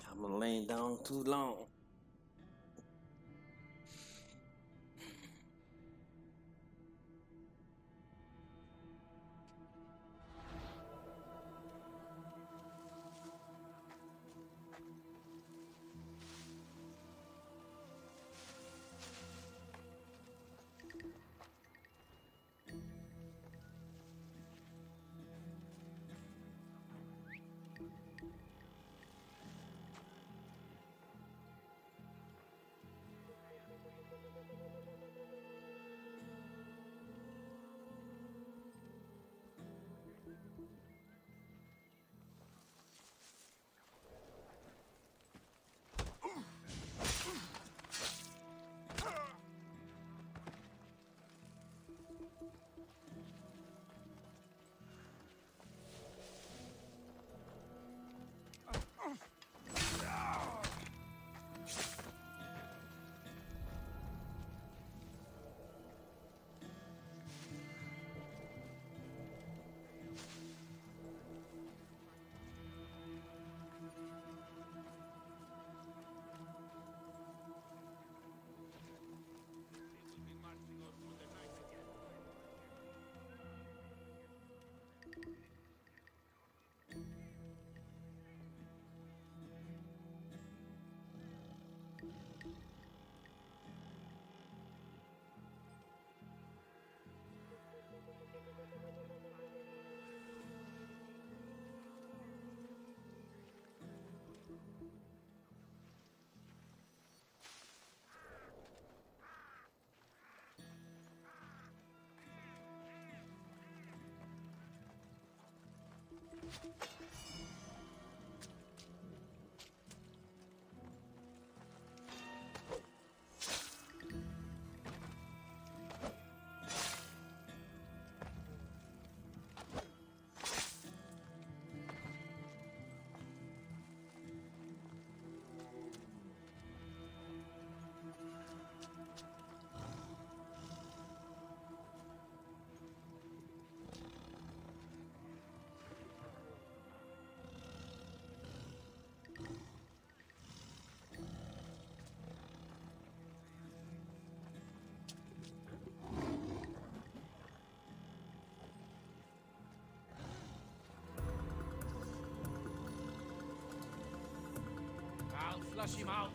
I'm laying down too long. I'll flush him out.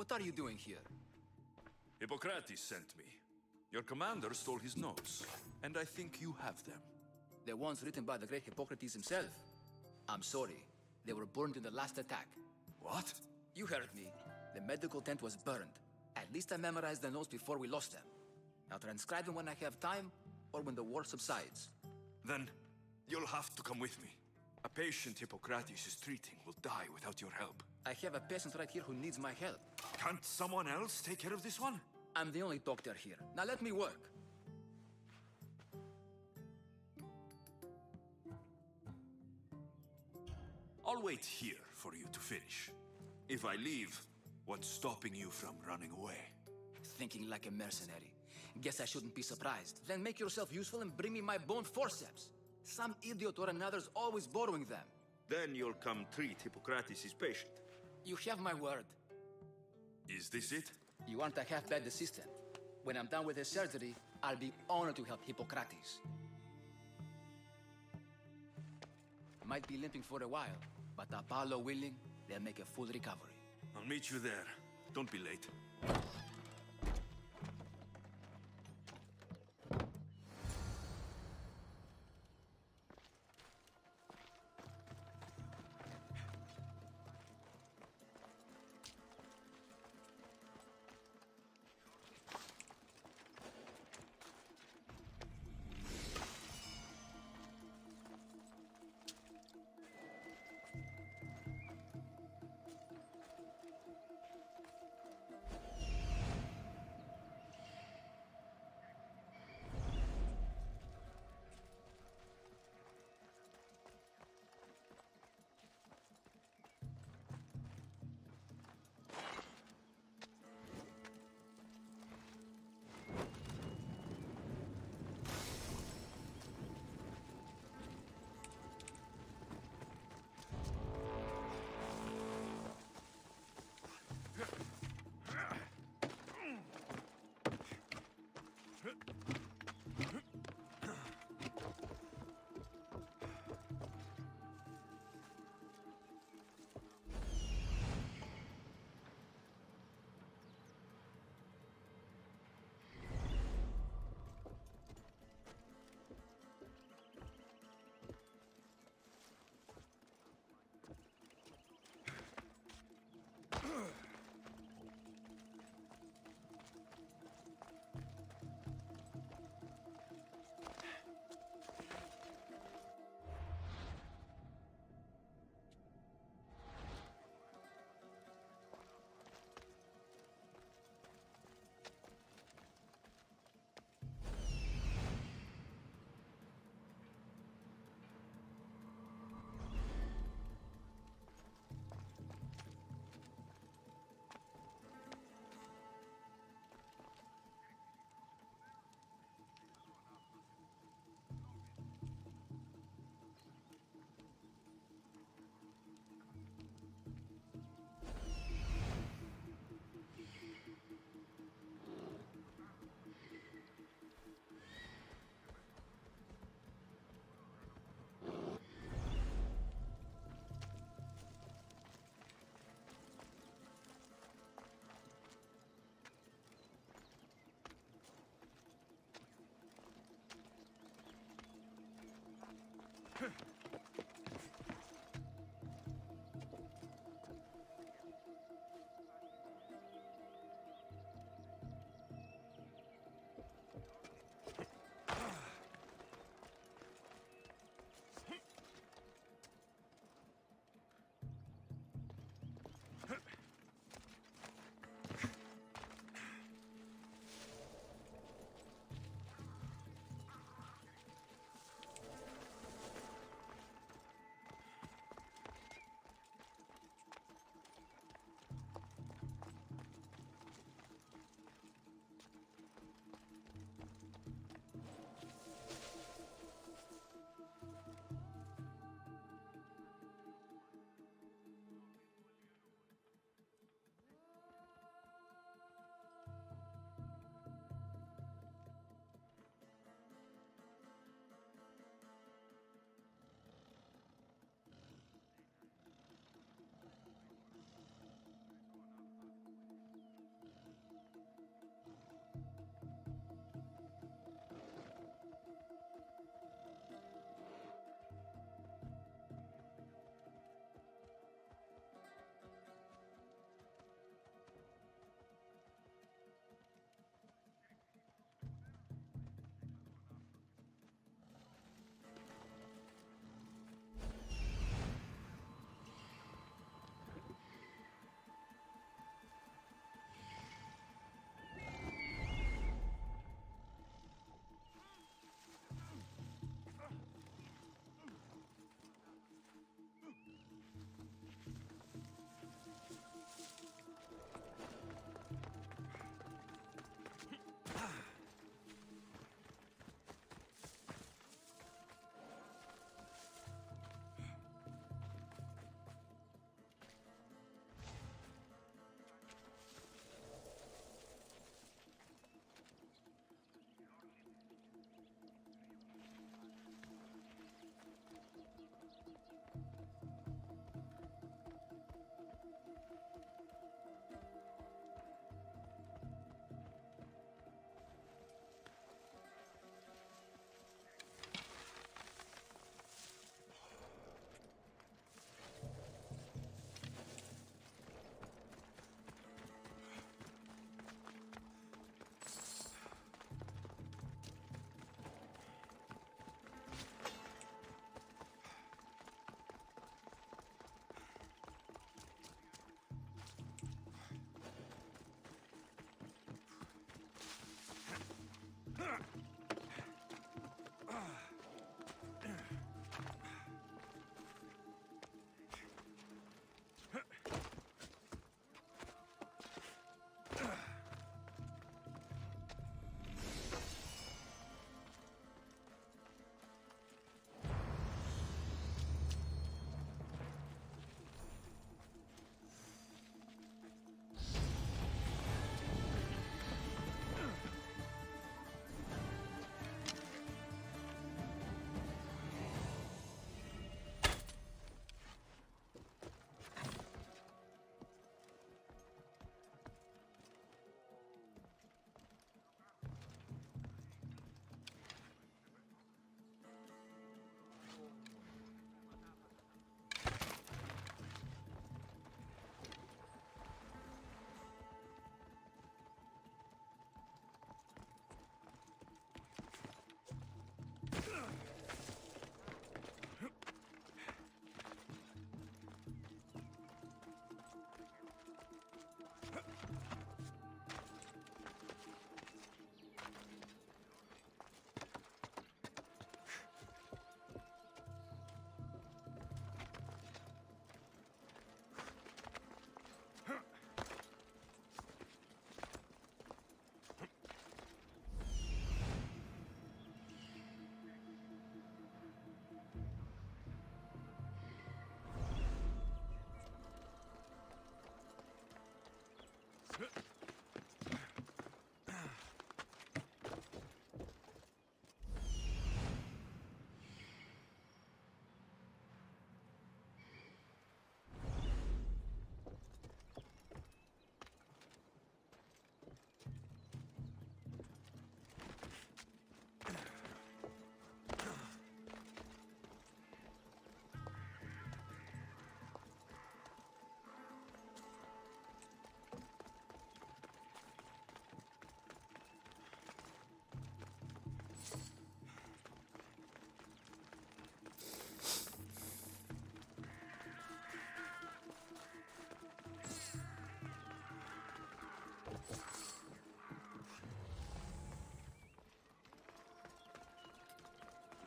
What are you doing here? Hippocrates sent me. Your commander stole his notes, and I think you have them. The ones written by the great Hippocrates himself. I'm sorry. They were burned in the last attack. What? You heard me. The medical tent was burned. At least I memorized the notes before we lost them. I'll transcribe them when I have time, or when the war subsides. Then, you'll have to come with me. A patient Hippocrates is treating will die without your help. I have a patient right here who needs my help. Can't someone else take care of this one? I'm the only doctor here. Now let me work. I'll wait here for you to finish. If I leave, what's stopping you from running away? Thinking like a mercenary. Guess I shouldn't be surprised. Then make yourself useful and bring me my bone forceps. Some idiot or another's always borrowing them. Then you'll come treat Hippocrates' patient. You have my word. Is this it? You aren't a half-bad assistant. When I'm done with the surgery, I'll be honored to help Hippocrates. Might be limping for a while, but Apollo willing, they'll make a full recovery. I'll meet you there. Don't be late.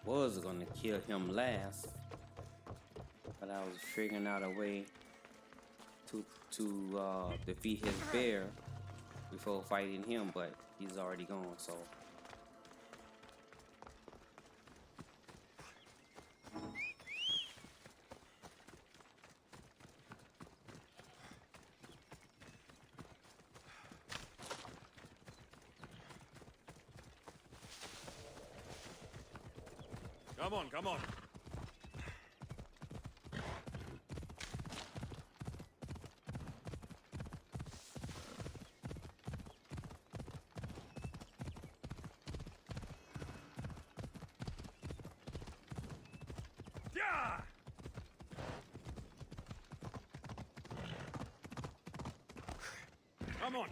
was gonna kill him last, but I was figuring out a way to defeat his bear before fighting him, but he's already gone, so. Come on, come on. Yeah! Come on.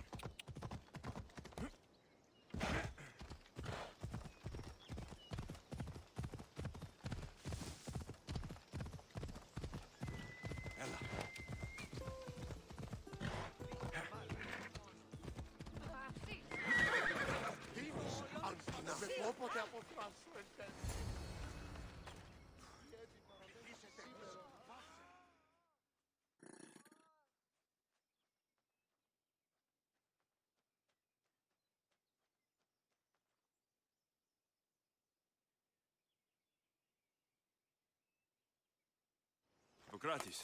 Hippocrates,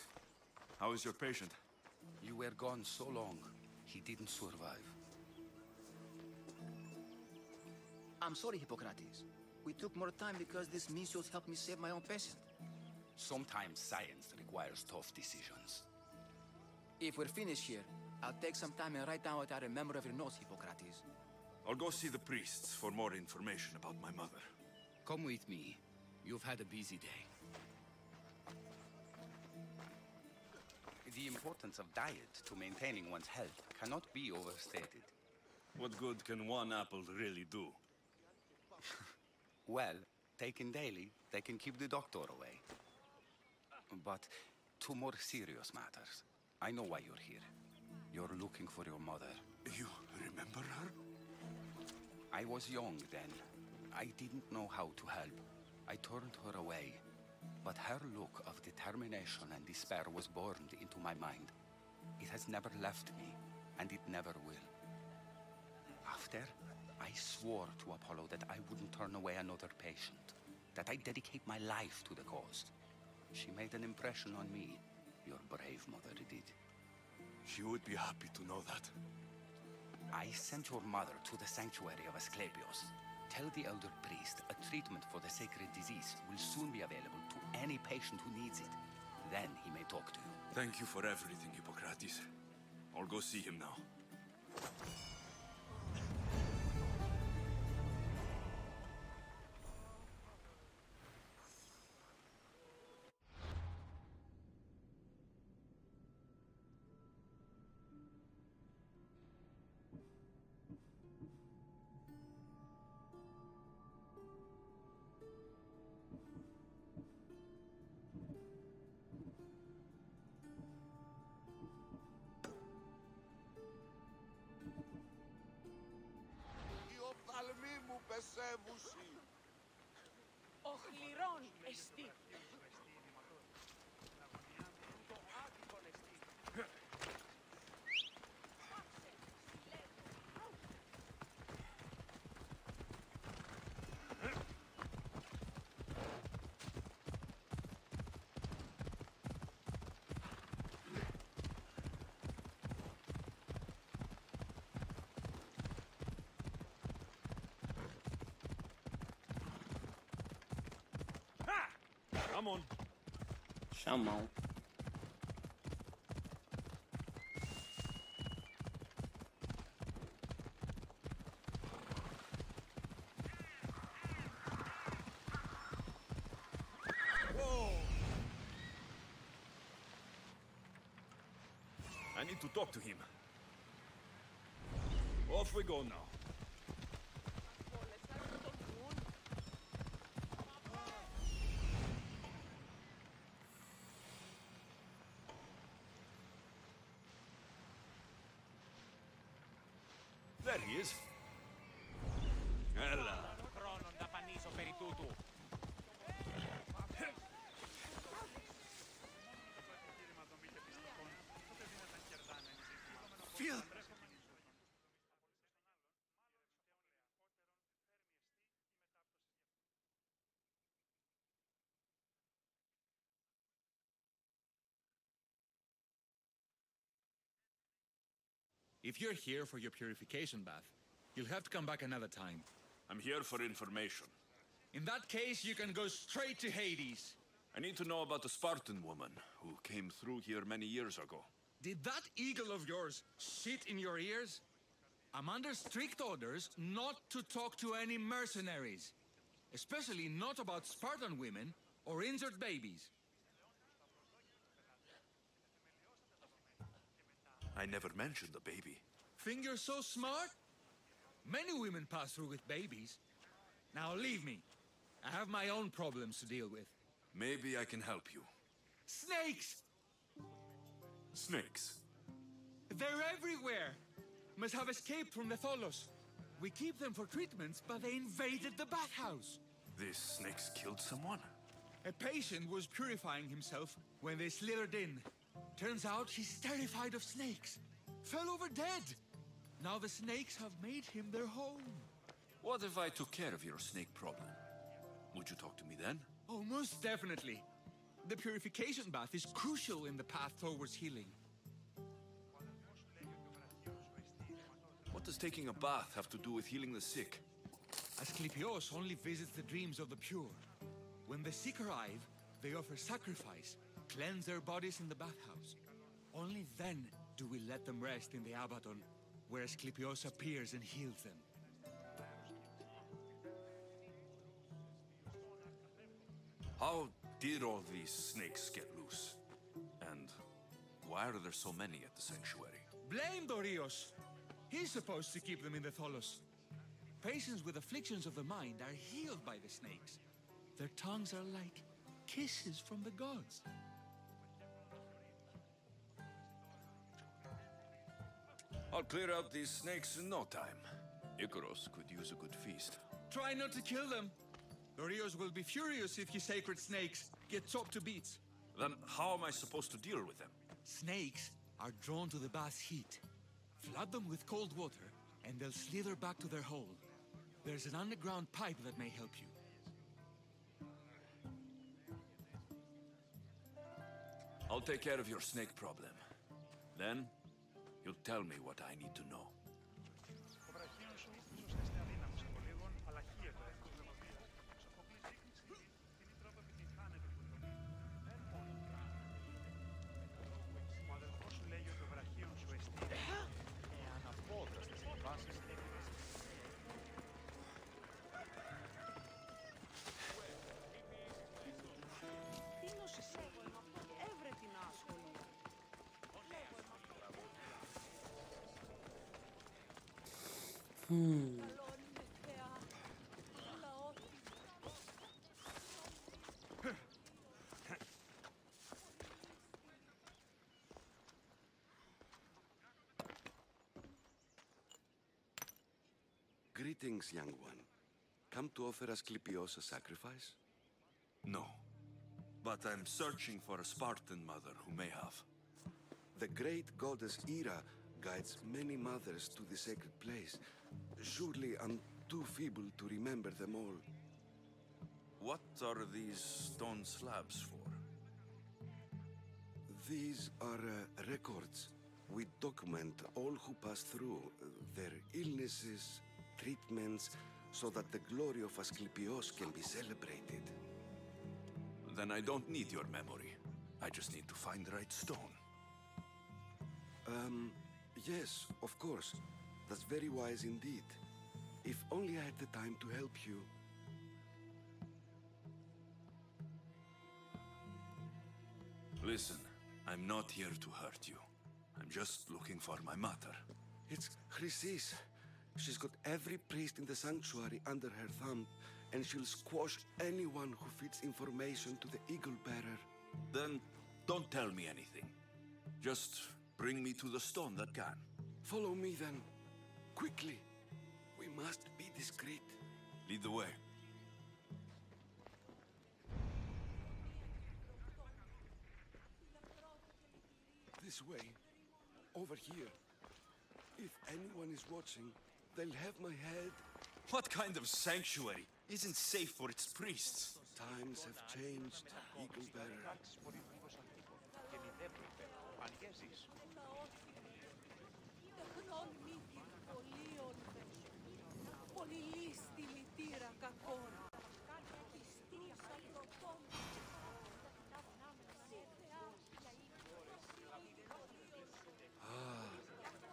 how is your patient? You were gone so long, he didn't survive. I'm sorry, Hippocrates. We took more time because this measles helped me save my own patient. Sometimes science requires tough decisions. If we're finished here, I'll take some time and write down what I remember of your notes, Hippocrates. I'll go see the priests for more information about my mother. Come with me. You've had a busy day. The importance of diet to maintaining one's health cannot be overstated. What good can one apple really do? Well, taken daily, they can keep the doctor away. But to more serious matters. I know why you're here. You're looking for your mother. You remember her? I was young then. I didn't know how to help. I turned her away. But her look of determination and despair was burned into my mind. It has never left me, and it never will. After, I swore to Apollo that I wouldn't turn away another patient, that I'd dedicate my life to the cause. She made an impression on me. Your brave mother did. She would be happy to know that. I sent your mother to the sanctuary of Asclepios. Tell the elder priest a treatment for the sacred disease will soon be available to any patient who needs it. Then he may talk to you. Thank you for everything, Hippocrates. I'll go see him now. Οχληρών εστί. Come on. Come on. Whoa! I need to talk to him. Off we go now. There he is. Ella. If you're here for your purification bath, you'll have to come back another time. I'm here for information. In that case, you can go straight to Hades. I need to know about the Spartan woman who came through here many years ago. Did that eagle of yours shit in your ears? I'm under strict orders not to talk to any mercenaries. Especially not about Spartan women or injured babies. I never mentioned the baby. Think you're so smart? Many women pass through with babies. Now leave me. I have my own problems to deal with. Maybe I can help you. Snakes! Snakes? They're everywhere! Must have escaped from the Tholos. We keep them for treatments, but they invaded the bathhouse. These snakes killed someone? A patient was purifying himself when they slithered in. Turns out he's terrified of snakes. Fell over dead. Now the snakes have made him their home. What if I took care of your snake problem? Would you talk to me then? Oh, most definitely. The purification bath is crucial in the path towards healing. What does taking a bath have to do with healing the sick? Asclepios only visits the dreams of the pure. When the sick arrive, they offer sacrifice, cleanse their bodies in the bathhouse. Only then do we let them rest in the Abaddon, where Asclepios appears and heals them. How did all these snakes get loose? And why are there so many at the sanctuary? Blame Dorios! He's supposed to keep them in the Tholos. Patients with afflictions of the mind are healed by the snakes. Their tongues are like kisses from the gods. I'll clear out these snakes in no time. Icaros could use a good feast. Try not to kill them. Dorios will be furious if you sacred snakes get chopped to bits. Then how am I supposed to deal with them? Snakes are drawn to the bath's heat. Flood them with cold water, and they'll slither back to their hole. There's an underground pipe that may help you. I'll take care of your snake problem. Then, you'll tell me what I need to know. Greetings, young one. Come to offer Asclepios a sacrifice? No. But I'm searching for a Spartan mother who may have. The great goddess Ira guides many mothers to the sacred place. Surely I'm too feeble to remember them all. What are these stone slabs for? These are records. We document all who pass through, their illnesses, treatments, so that the glory of Asclepios can be celebrated. Then I don't need your memory. I just need to find the right stone. Yes, of course. That's very wise indeed. If only I had the time to help you. Listen, I'm not here to hurt you. I'm just looking for my mother. It's Chrysis. She's got every priest in the sanctuary under her thumb, and she'll squash anyone who feeds information to the Eagle Bearer. Then don't tell me anything. Just bring me to the stone that can. Follow me then. Quickly. We must be discreet. Lead the way. This way. Over here. If anyone is watching, they'll have my head. What kind of sanctuary isn't safe for its priests? Times have changed, Eagle Bearer. Ah,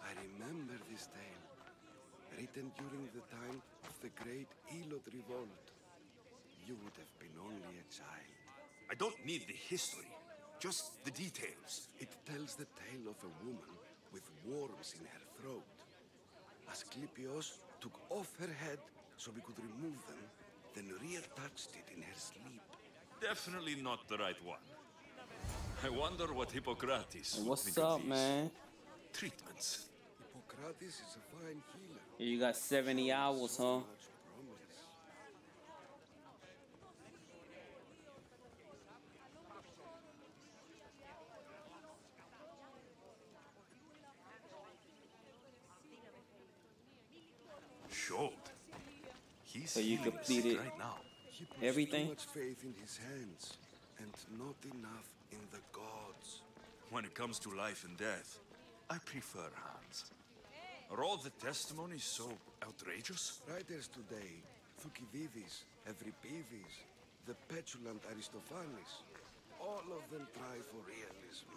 I remember this tale. Written during the time of the great Elot revolt. You would have been only a child. I don't need the history, just the details. It tells the tale of a woman with worms in her throat. Asclepios took off her head so we could remove them, then reattached it in her sleep. Definitely not the right one. I wonder what Hippocrates would What's think of up, these man? treatments. Hippocrates is a fine healer. You got 70 hours, huh? Showed. He's So you healing the sick completed right now. He puts everything? too much faith in his hands, and not enough in the gods. When it comes to life and death, I prefer hands. Are all the testimonies so outrageous? Writers today, Thucydides, Euripides, the petulant Aristophanes, all of them try for realism.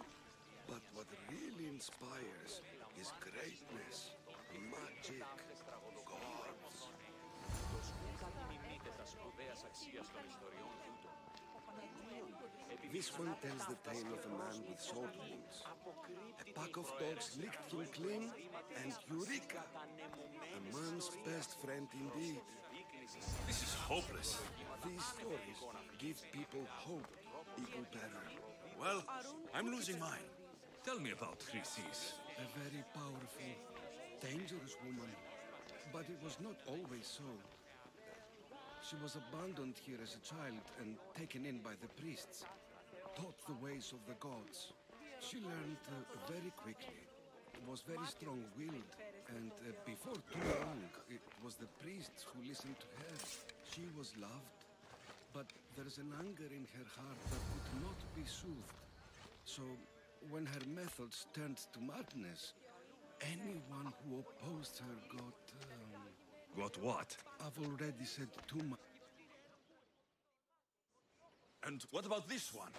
But what really inspires is greatness, magic, gods. This one tells the tale of a man with sword wounds. A pack of dogs licked him clean, and Eureka! A man's best friend indeed. This is hopeless. These stories give people hope, equal bearer. Well, I'm losing mine. Tell me about Chrysis. A very powerful, dangerous woman. But it was not always so. She was abandoned here as a child and taken in by the priests. Taught the ways of the gods. She learned very quickly. Was very strong-willed. And before too long, it was the priests who listened to her. She was loved. But there's an anger in her heart that could not be soothed. So, when her methods turned to madness, anyone who opposed her got... Got what? I've already said too much. And what about this one?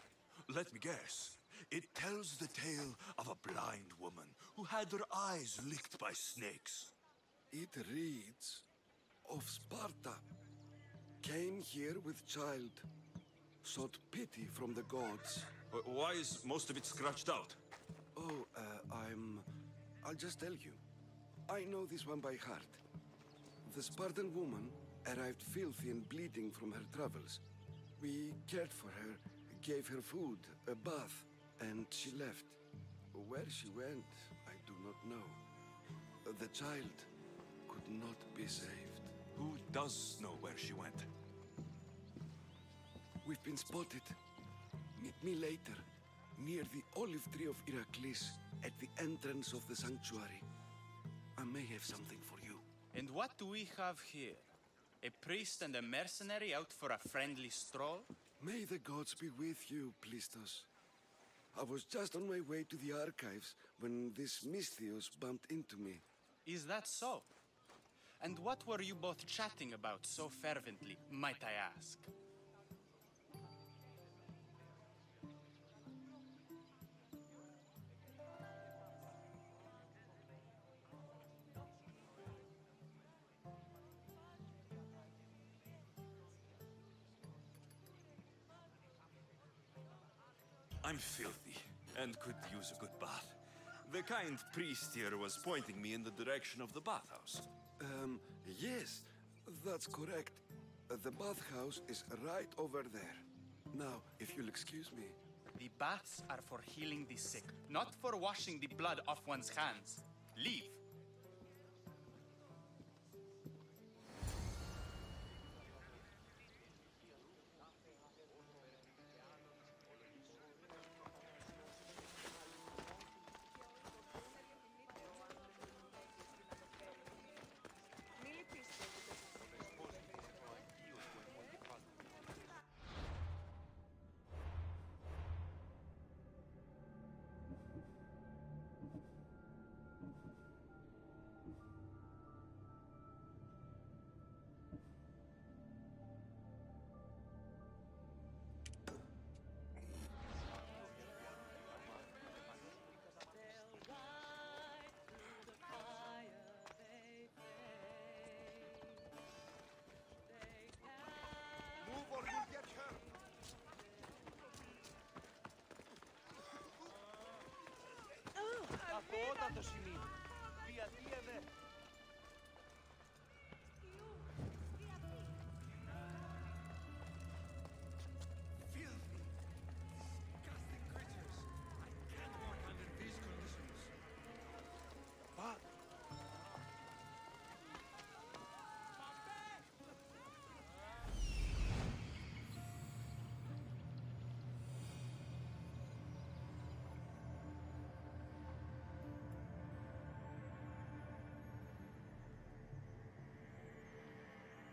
Let me guess. It tells the tale of a blind woman who had her eyes licked by snakes. It reads of Sparta. Came here with child. Sought pity from the gods. Why is most of it scratched out? Oh, I'll just tell you. I know this one by heart. The Spartan woman arrived filthy and bleeding from her travels. We cared for her, gave her food, a bath, and she left. Where she went, I do not know. The child could not be saved. Who does know where she went? We've been spotted. Meet me later, near the olive tree of Heracles, at the entrance of the sanctuary. I may have something for you. And what do we have here? A priest and a mercenary out for a friendly stroll? May the gods be with you, Plistos. I was just on my way to the archives when this Misthios bumped into me. Is that so? And what were you both chatting about so fervently, might I ask? I'm filthy and could use a good bath. The kind priest here was pointing me in the direction of the bathhouse. Yes, that's correct. The bathhouse is right over there. Now, if you'll excuse me. The baths are for healing the sick, not for washing the blood off one's hands. Leave. το σημείο. Διαδίευε. Filthy, disgusting creatures. I can't work under these conditions. What?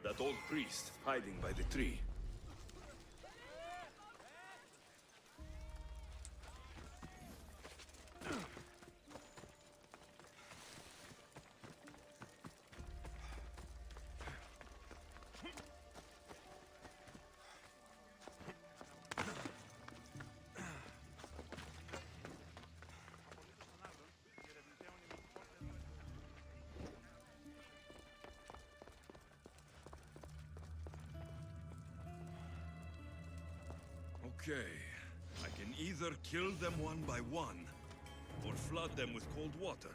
That old priest hiding by the tree. Okay, I can either kill them one by one, or flood them with cold water.